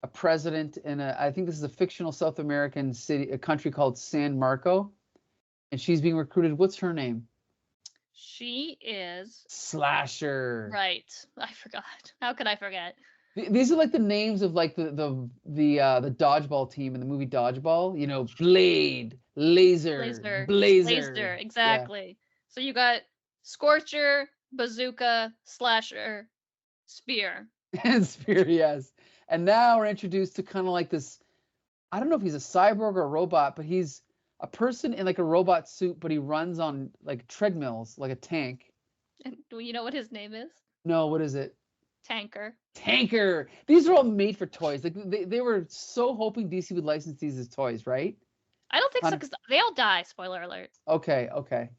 a president in I think this is a fictional South American city, a country called San Marco, and she's being recruited. What's her name? She is Slasher. Right. I forgot. How could I forget? These are like the names of like the dodgeball team in the movie Dodgeball. You know, Blade, Laser, Blazer. Exactly. Yeah. So you got Scorcher, Bazooka, Slasher, Spear. And Spear, yes. And now we're introduced to kind of like this, I don't know if he's a cyborg or a robot, but he's a person in like a robot suit, but he runs on like treadmills, like a tank. And do you know what his name is? No, what is it? Tanker. These are all made for toys. Like they were so hoping DC would license these as toys, right? I don't think so, because they all die. Spoiler alert. Okay,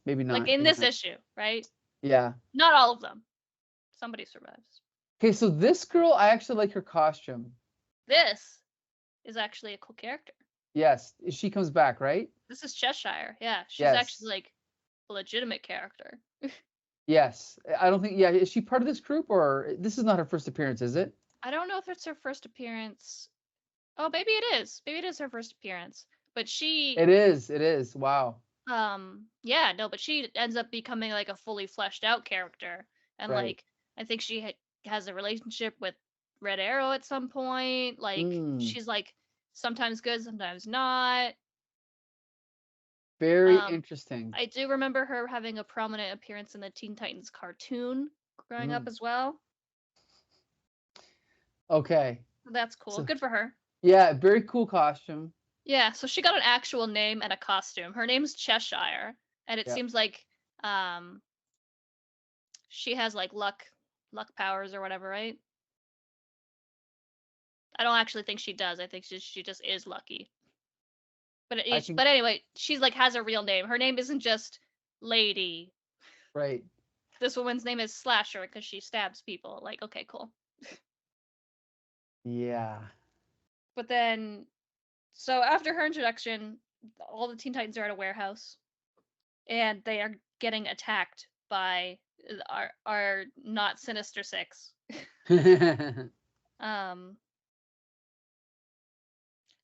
maybe not. Like in this issue, right? Yeah. Not all of them. Somebody survives. Okay, so this girl, I actually like her costume. This is actually a cool character. Yes, she comes back, right? This is Cheshire. Yeah, she's actually like a legitimate character. Yes, I don't think. Yeah, is she part of this group, or this is not her first appearance, is it? I don't know if it's her first appearance. Oh, maybe it is. Maybe it is her first appearance. But she. It is. Wow. Yeah, no, but she ends up becoming like a fully fleshed out character, and like I think she has a relationship with Red Arrow at some point. Like she's like sometimes good, sometimes not. Very interesting. I do remember her having a prominent appearance in the Teen Titans cartoon growing up as well. Okay. That's cool. So, good for her. Yeah, very cool costume. Yeah, so she got an actual name and a costume. Her name's Cheshire, and it seems like she has like luck powers or whatever, right? I don't actually think she does. I think she just is lucky. But but anyway, she's like has a real name. Her name isn't just Lady. Right. This woman's name is Slasher because she stabs people. Like, okay, cool. Yeah. But then, so after her introduction, all the Teen Titans are at a warehouse, and they are getting attacked by our not Sinister Six.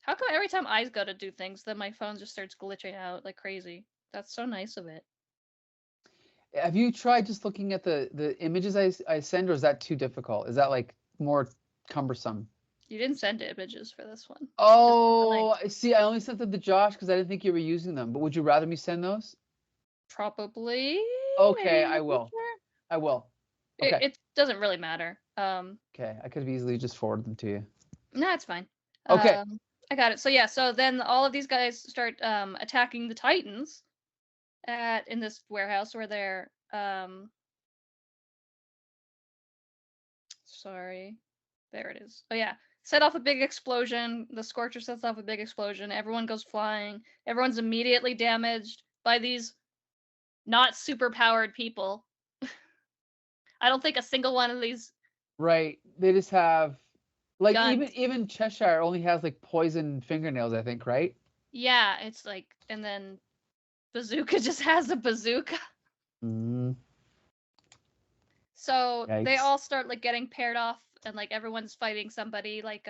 How come every time I go to do things, then my phone just starts glitching out like crazy? That's so nice of it. Have you tried just looking at the images I send, or is that too difficult? Is that like more cumbersome? You didn't send images for this one. Oh, see, I only sent them to Josh because I didn't think you were using them. But would you rather me send those? Probably. Okay, I will. I will. Okay. It doesn't really matter. Okay, I could have easily just forwarded them to you. No, it's fine. Okay. I got it. So yeah, so then all of these guys start attacking the Titans in this warehouse where they're sorry. There it is. Oh yeah. Set off a big explosion. The Scorcher sets off a big explosion. Everyone goes flying. Everyone's immediately damaged by these not super powered people. I don't think a single one of these. Right. They just have like guns. even Cheshire only has like poison fingernails, I think, right? Yeah, it's like, and then Bazooka just has a bazooka. Mm. So they all start like getting paired off, and like everyone's fighting somebody. Like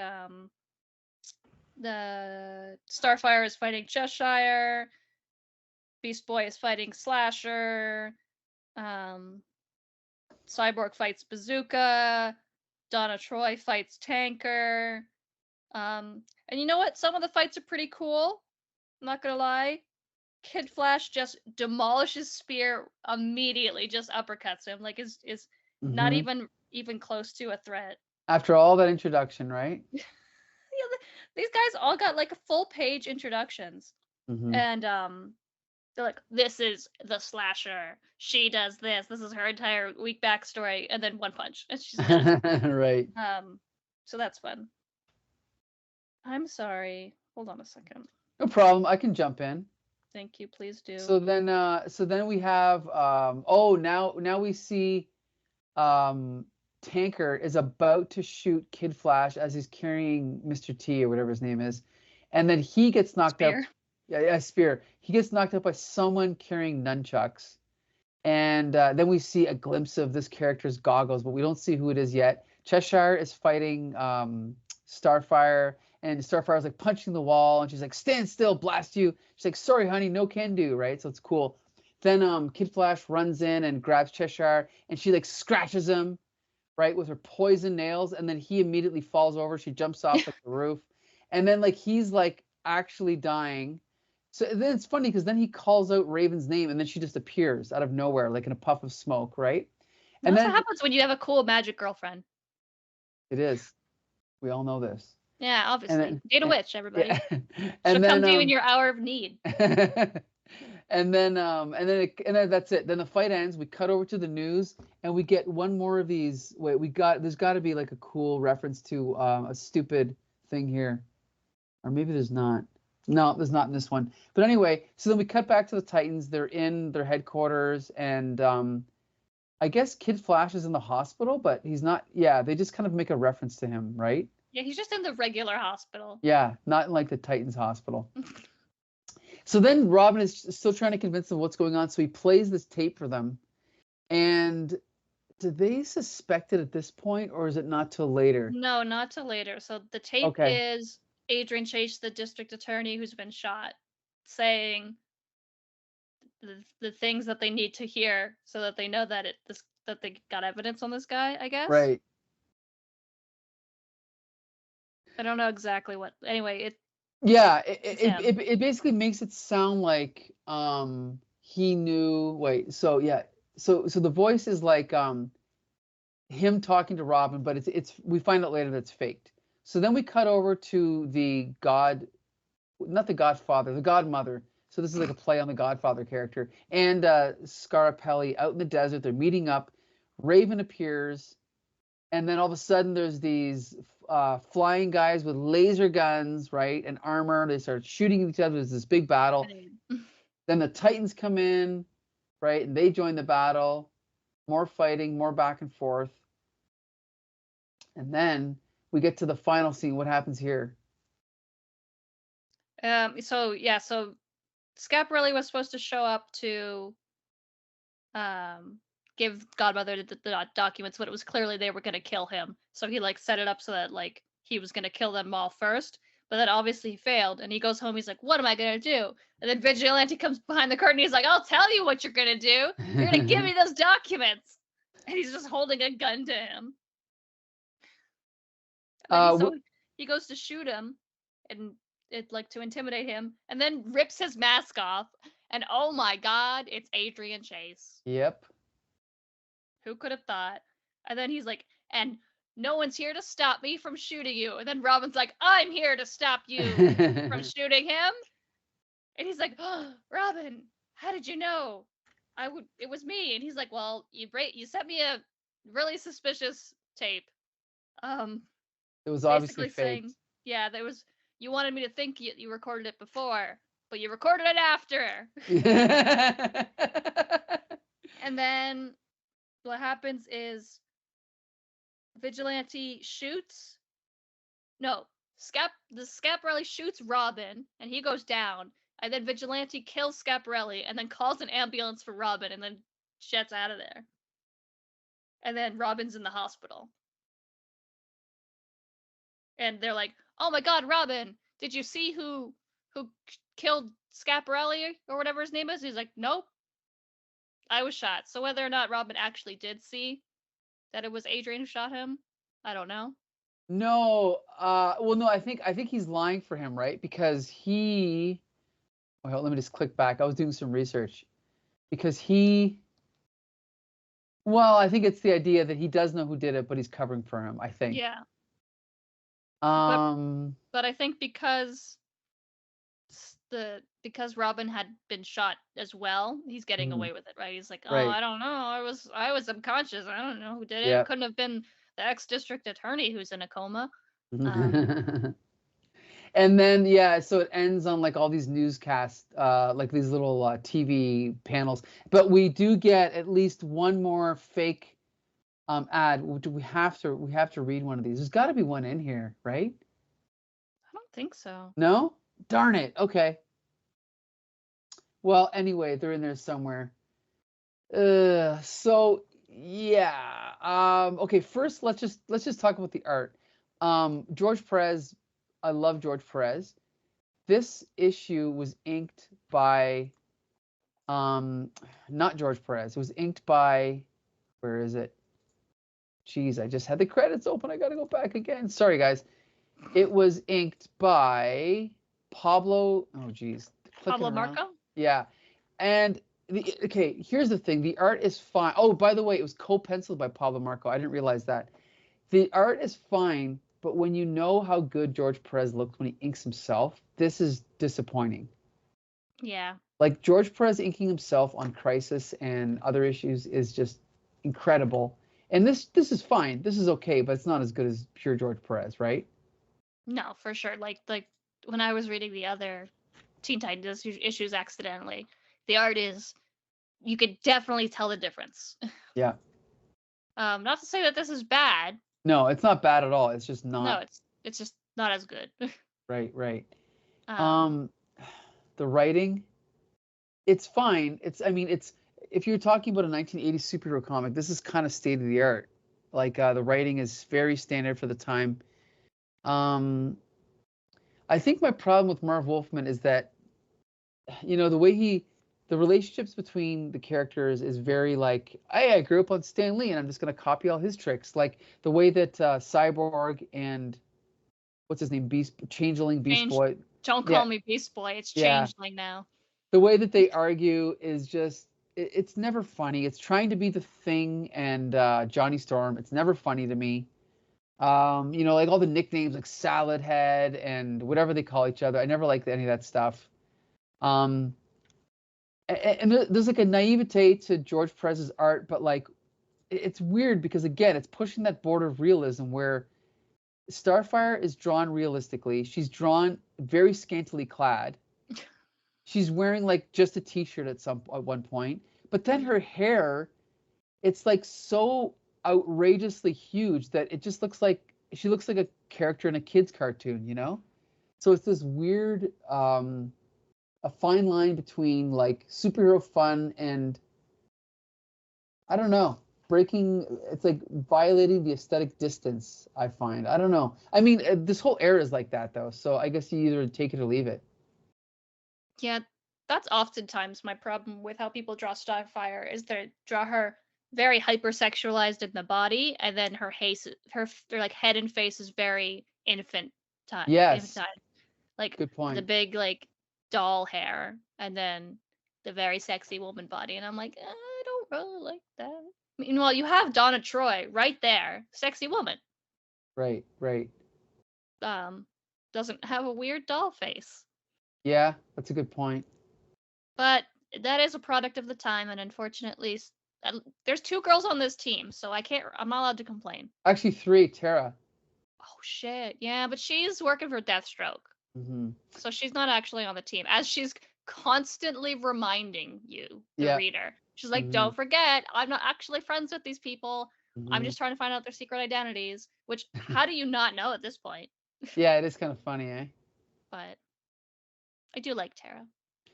the Starfire is fighting Cheshire. Beast Boy is fighting Slasher. Cyborg fights Bazooka. Donna Troy fights Tanker. And you know what? Some of the fights are pretty cool. I'm not gonna lie. Kid Flash just demolishes Spear immediately, just uppercuts him. Like is not even close to a threat. After all that introduction, right? Yeah, these guys all got like full page introductions. And they're like, this is the Slasher. She does this. This is her entire week backstory, and then one punch. And she's right. So that's fun. I'm sorry. Hold on a second. No problem. I can jump in. Thank you. Please do. So then we have now we see Tanker is about to shoot Kid Flash as he's carrying Mr. T or whatever his name is, and then he gets knocked up. Yeah, Spear. He gets knocked up by someone carrying nunchucks, and then we see a glimpse of this character's goggles, but we don't see who it is yet. Cheshire is fighting Starfire, and Starfire's like punching the wall, and she's like, "Stand still, blast you!" She's like, "Sorry, honey, no can do." Right, so it's cool. Then Kid Flash runs in and grabs Cheshire, and she like scratches him, right, with her poison nails, and then he immediately falls over. She jumps off like the roof, and then like he's like actually dying. So then it's funny because then he calls out Raven's name, and then she just appears out of nowhere, like in a puff of smoke, right? And that's what happens when you have a cool magic girlfriend. It is. We all know this. Yeah, obviously. Data Witch, everybody. Yeah. And she'll come to you in your hour of need. and then that's it. Then the fight ends. We cut over to the news, and we get one more of these. Wait, there's got to be like a cool reference to a stupid thing here, or maybe there's not. No, there's not in this one. But anyway, so then we cut back to the Titans. They're in their headquarters, and I guess Kid Flash is in the hospital, but he's not. Yeah, they just kind of make a reference to him, right? Yeah, he's just in the regular hospital. Yeah, not in like the Titans hospital. So then Robin is still trying to convince them what's going on. So he plays this tape for them. And do they suspect it at this point, or is it not till later? No, not till later. So the tape is Adrian Chase, the district attorney who's been shot, saying the things that they need to hear so that they know that that they got evidence on this guy, I guess. Right. I don't know exactly what. Anyway, it basically makes it sound like he knew. Wait, so yeah, so the voice is like him talking to Robin, but it's we find out later that it's faked. So then we cut over to the God not the Godfather, the Godmother. So this is like a play on the Godfather character. And Scarapelli out in the desert. They're meeting up. Raven appears. And then all of a sudden there's these flying guys with laser guns, right, and armor. They start shooting each other. There's this big battle. Then the Titans come in, right, and they join the battle. More fighting, more back and forth. And then we get to the final scene. What happens here? So Scaparelli was supposed to show up to give Godmother the documents, but it was clearly they were gonna kill him. So he like set it up so that like he was gonna kill them all first. But then obviously he failed, and he goes home. He's like, "What am I gonna do?" And then Vigilante comes behind the curtain. He's like, "I'll tell you what you're gonna do. You're gonna give me those documents." And he's just holding a gun to him. So he goes to shoot him, and it like to intimidate him, and then rips his mask off. And oh my God, it's Adrian Chase. Yep. Who could have thought? And then he's like, "And no one's here to stop me from shooting you." And then Robin's like, "I'm here to stop you from shooting him." And he's like, "Oh, Robin, how did you know? It was me." And he's like, "Well, you sent me a really suspicious tape. It was obviously faked. Saying, yeah, you wanted me to think you recorded it before, but you recorded it after." And then what happens is Vigilante shoots. No, Scaparelli shoots Robin, and he goes down. And then Vigilante kills Scaparelli, and then calls an ambulance for Robin, and then jets out of there. And then Robin's in the hospital. And they're like, "Oh my God, Robin, did you see who killed Scaparelli or whatever his name is?" He's like, "Nope, I was shot." So whether or not Robin actually did see that it was Adrian who shot him, I don't know. No, well, no, I think he's lying for him, right? Because he. Well, let me just click back. I was doing some research because Well, I think it's the idea that he does know who did it, but he's covering for him. I think. Yeah. But I think because Robin had been shot as well, he's getting away with it, right? He's like, "Oh, right. I don't know. I was unconscious. I don't know who did it. It couldn't have been the ex-district attorney who's in a coma." And then so it ends on like all these newscasts, like these little TV panels. But we do get at least one more fake ad. Do we have to read one of these? There's got to be one in here, right? I don't think so. No? Darn it. Okay. Well, anyway, they're in there somewhere. So yeah. Okay, first let's just talk about the art. George Pérez, I love George Pérez. This issue was inked by not George Pérez. It was inked by, where is it? Jeez, I just had the credits open. I got to go back again. Sorry, guys. It was inked by Pablo. Oh, geez. Pablo Marco? Yeah. And okay, here's the thing. The art is fine. Oh, by the way, it was co-penciled by Pablo Marco. I didn't realize that. The art is fine, but when you know how good George Pérez looked when he inks himself, this is disappointing. Yeah. Like George Pérez inking himself on Crisis and other issues is just incredible. And this is fine. This is okay, but it's not as good as pure George Pérez, right? No, for sure. Like when I was reading the other Teen Titans issues accidentally, the art is, you could definitely tell the difference. Yeah. Not to say that this is bad. No, it's not bad at all. It's just not. No, it's just not as good. Right. The writing, it's fine. It's if you're talking about a 1980s superhero comic, this is kind of state of the art. Like the writing is very standard for the time. I think my problem with Marv Wolfman is that, the way the relationships between the characters is very like, hey, I grew up on Stan Lee and I'm just going to copy all his tricks. Like the way that Cyborg and what's his name? Changeling, Beast Boy. Don't call me Beast Boy. It's Changeling now. The way that they argue is just, it's never funny. It's trying to be The Thing and Johnny Storm. It's never funny to me. Like all the nicknames like Salad Head and whatever they call each other. I never liked any of that stuff. And there's like a naivete to George Perez's art, but like it's weird because again, it's pushing that border of realism where Starfire is drawn realistically. She's drawn very scantily clad. She's wearing like just a t-shirt at one point, but then her hair, it's like so outrageously huge that it just looks like she looks like a character in a kid's cartoon, So it's this weird a fine line between like superhero fun and I don't know, it's like violating the aesthetic distance, I find. I don't know. I mean, this whole era is like that though, so I guess you either take it or leave it. Yeah, that's oftentimes my problem with how people draw Starfire is they draw her very hypersexualized in the body, and then her like head and face is very infantile. Yes. Like good point. The big like doll hair, and then the very sexy woman body, and I'm like, I don't really like that. Meanwhile, you have Donna Troy right there, sexy woman. Right. Doesn't have a weird doll face. Yeah, that's a good point. But that is a product of the time, and unfortunately, there's 2 girls on this team, so I'm not allowed to complain. Actually, 3, Tara. Oh shit, yeah, but she's working for Deathstroke. Mm-hmm. So she's not actually on the team, as she's constantly reminding you, the reader. She's like, don't forget, I'm not actually friends with these people. I'm just trying to find out their secret identities, which, how do you not know at this point? Yeah, it is kind of funny, eh? But I do like Tara.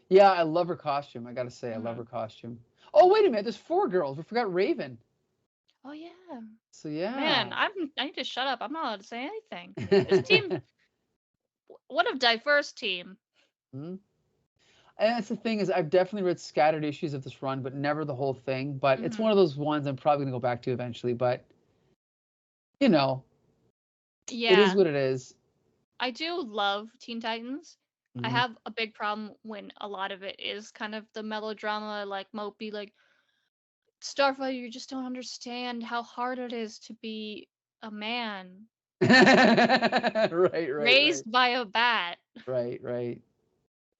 Yeah, I love her costume. I gotta say, I love her costume. Oh, wait a minute, there's 4 girls. We forgot Raven. Oh, yeah. So, yeah. Man, I need to shut up. I'm not allowed to say anything. This team, what a diverse team. Mm-hmm. And that's the thing is I've definitely read scattered issues of this run, but never the whole thing. But it's one of those ones I'm probably going to go back to eventually. But, it is what it is. I do love Teen Titans. I have a big problem when a lot of it is kind of the melodrama, like mopey, like, Starfire, you just don't understand how hard it is to be a man. Right. Raised by a bat. Right.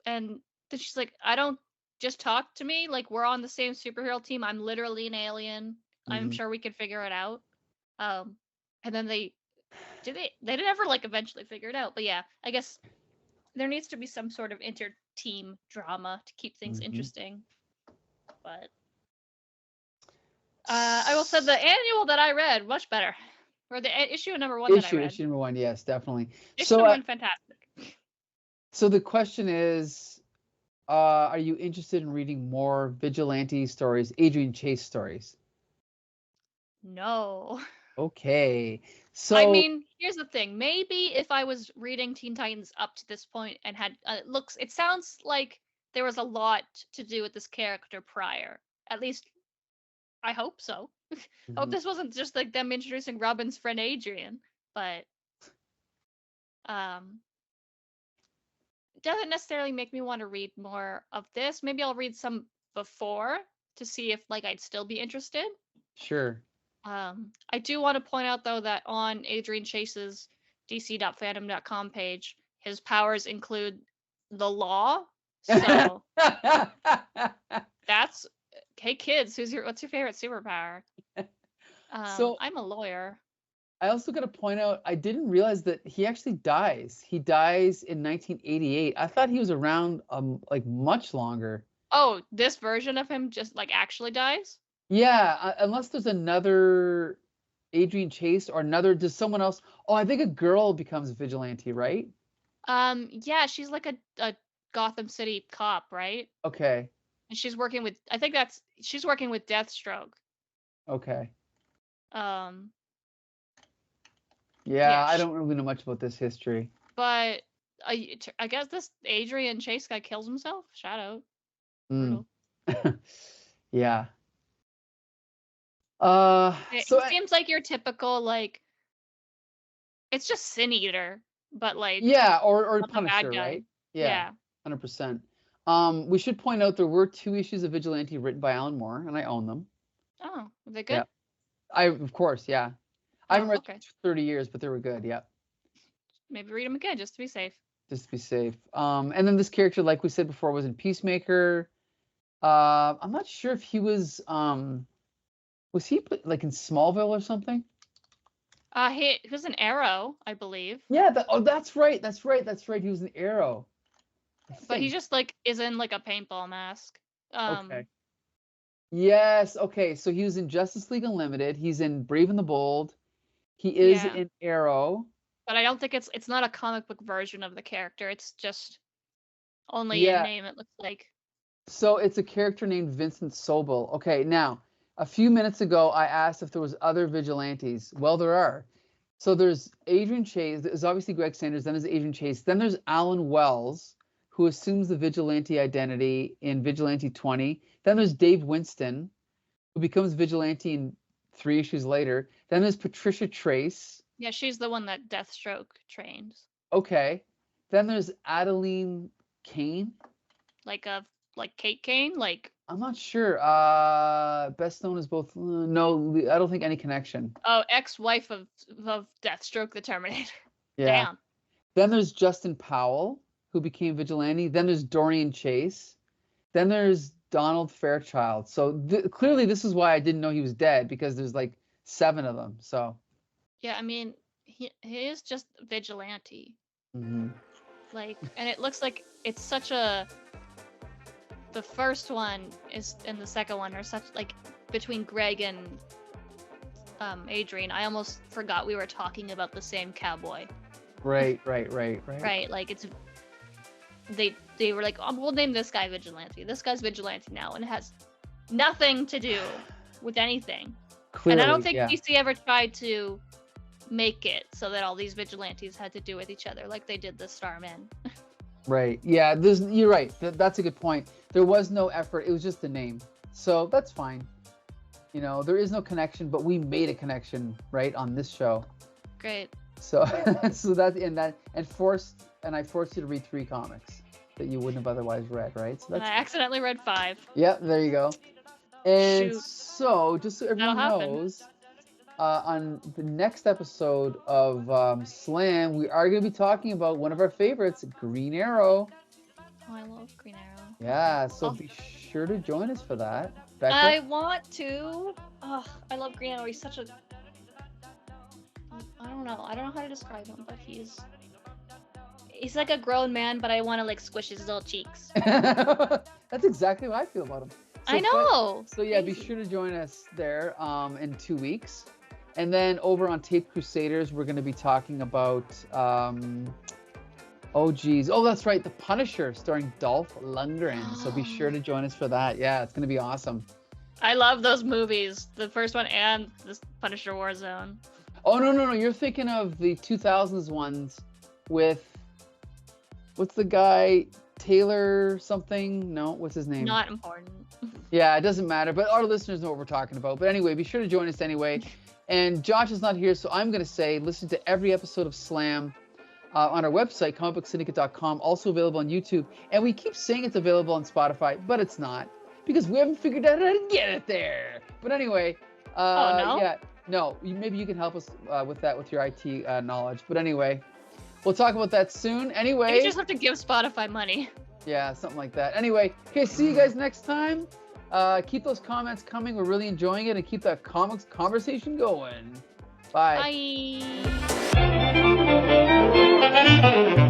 And then she's like, I don't just talk to me. Like, we're on the same superhero team. I'm literally an alien. I'm sure we can figure it out. And then they didn't ever like eventually figure it out. But yeah, I guess there needs to be some sort of inter-team drama to keep things interesting. But I will say the annual that I read, much better. Or the issue number 1 that I read. Issue number 1, yes, definitely. Issue number 1, fantastic. So the question is, are you interested in reading more Vigilante stories, Adrian Chase stories? No. Okay. So I mean, here's the thing. Maybe if I was reading Teen Titans up to this point and had it sounds like there was a lot to do with this character prior. At least I hope so. I hope this wasn't just like them introducing Robin's friend Adrian, but doesn't necessarily make me want to read more of this. Maybe I'll read some before to see if like I'd still be interested. Sure. I do want to point out though that on Adrian Chase's dc.fandom.com page, his powers include the law. So that's hey kids, what's your favorite superpower? So I'm a lawyer. I also got to point out, I didn't realize that he actually dies. He dies in 1988. I thought he was around like much longer. Oh, this version of him just like actually dies? Yeah, unless there's another Adrian Chase or does someone else? Oh, I think a girl becomes Vigilante, right? Yeah, she's like a Gotham City cop, right? Okay. And she's working with she's working with Deathstroke. Okay. Yeah, I don't really know much about this history. But I guess this Adrian Chase guy kills himself. Shout out. Yeah. It seems like your typical like. It's just Sin Eater, but like. Yeah, or Punisher, right? Yeah. 100%. We should point out there were 2 issues of Vigilante written by Alan Moore, and I own them. Oh, are they good? Yeah. Of course, yeah. I haven't read them in 30 years, but they were good. Yeah. Maybe read them again just to be safe. Just to be safe. And then this character, like we said before, was in Peacemaker. I'm not sure if he was he like in Smallville or something? He was an Arrow, I believe. Yeah. That's right. He was an Arrow. But he just like is in like a paintball mask. Okay. Yes. Okay. So he was in Justice League Unlimited. He's in Brave and the Bold. He is in Arrow. But I don't think it's not a comic book version of the character. It's just only a name, it looks like. So it's a character named Vincent Sobel. Okay, now, a few minutes ago, I asked if there was other vigilantes. Well, there are. So there's Adrian Chase. There's obviously Greg Sanders. Then there's Adrian Chase. Then there's Alan Wells, who assumes the vigilante identity in Vigilante 20. Then there's Dave Winston, who becomes vigilante in 3 issues later. Then there's Patricia Trace. Yeah, she's the one that Deathstroke trains. Okay. Then there's Adeline Kane. Like Kate Kane? Like I'm not sure. Best known as both. No, I don't think any connection. Oh, ex-wife of Deathstroke the Terminator. Yeah. Damn. Then there's Justin Powell, who became vigilante. Then there's Dorian Chase. Then there's Donald Fairchild. So clearly this is why I didn't know he was dead, because there's like 7 of them. So. Yeah, I mean, he is just vigilante. Mm-hmm. Like, and it looks like it's such a. The first one is and the second one are such like between Greg and Adrian. I almost forgot we were talking about the same cowboy. Right. Right, like it's they were like, oh, we'll name this guy Vigilante. This guy's Vigilante now, and it has nothing to do with anything. Clearly, and I don't think DC ever tried to make it so that all these vigilantes had to do with each other like they did the Starmen. Right. Yeah, you're right. That's a good point. There was no effort. It was just a name. So that's fine. You know, there is no connection, but we made a connection, right, on this show. Great. So I forced you to read 3 comics that you wouldn't have otherwise read, right? So I accidentally read 5. Yeah, there you go. And so, just so everyone knows, on the next episode of Slam, we are going to be talking about one of our favorites, Green Arrow. Oh, I love Green Arrow. Yeah, so be sure to join us for that. Becca? I want to. Oh, I love Green Arrow. He's such a. I don't know how to describe him, but he's like a grown man, but I want to like squish his little cheeks. That's exactly how I feel about him. I know. So yeah, be sure to join us there in 2 weeks. And then over on Tape Crusaders, we're going to be talking about, that's right, The Punisher, starring Dolph Lundgren. So be sure to join us for that. Yeah, it's going to be awesome. I love those movies, the first one and the Punisher Warzone. Oh, no, you're thinking of the 2000s ones with, what's the guy, Taylor something? No, what's his name? Not important. Yeah, it doesn't matter, but our listeners know what we're talking about. But anyway, be sure to join us anyway. And Josh is not here, so I'm going to say listen to every episode of Slam on our website, comicbooksyndicate.com, also available on YouTube. And we keep saying it's available on Spotify, but it's not, because we haven't figured out how to get it there. But anyway, maybe you can help us with that with your IT knowledge. But anyway, we'll talk about that soon. Anyway. You just have to give Spotify money. Yeah, something like that. Anyway, okay, see you guys next time. Keep those comments coming. We're really enjoying it, and keep that comics conversation going. Bye. Bye.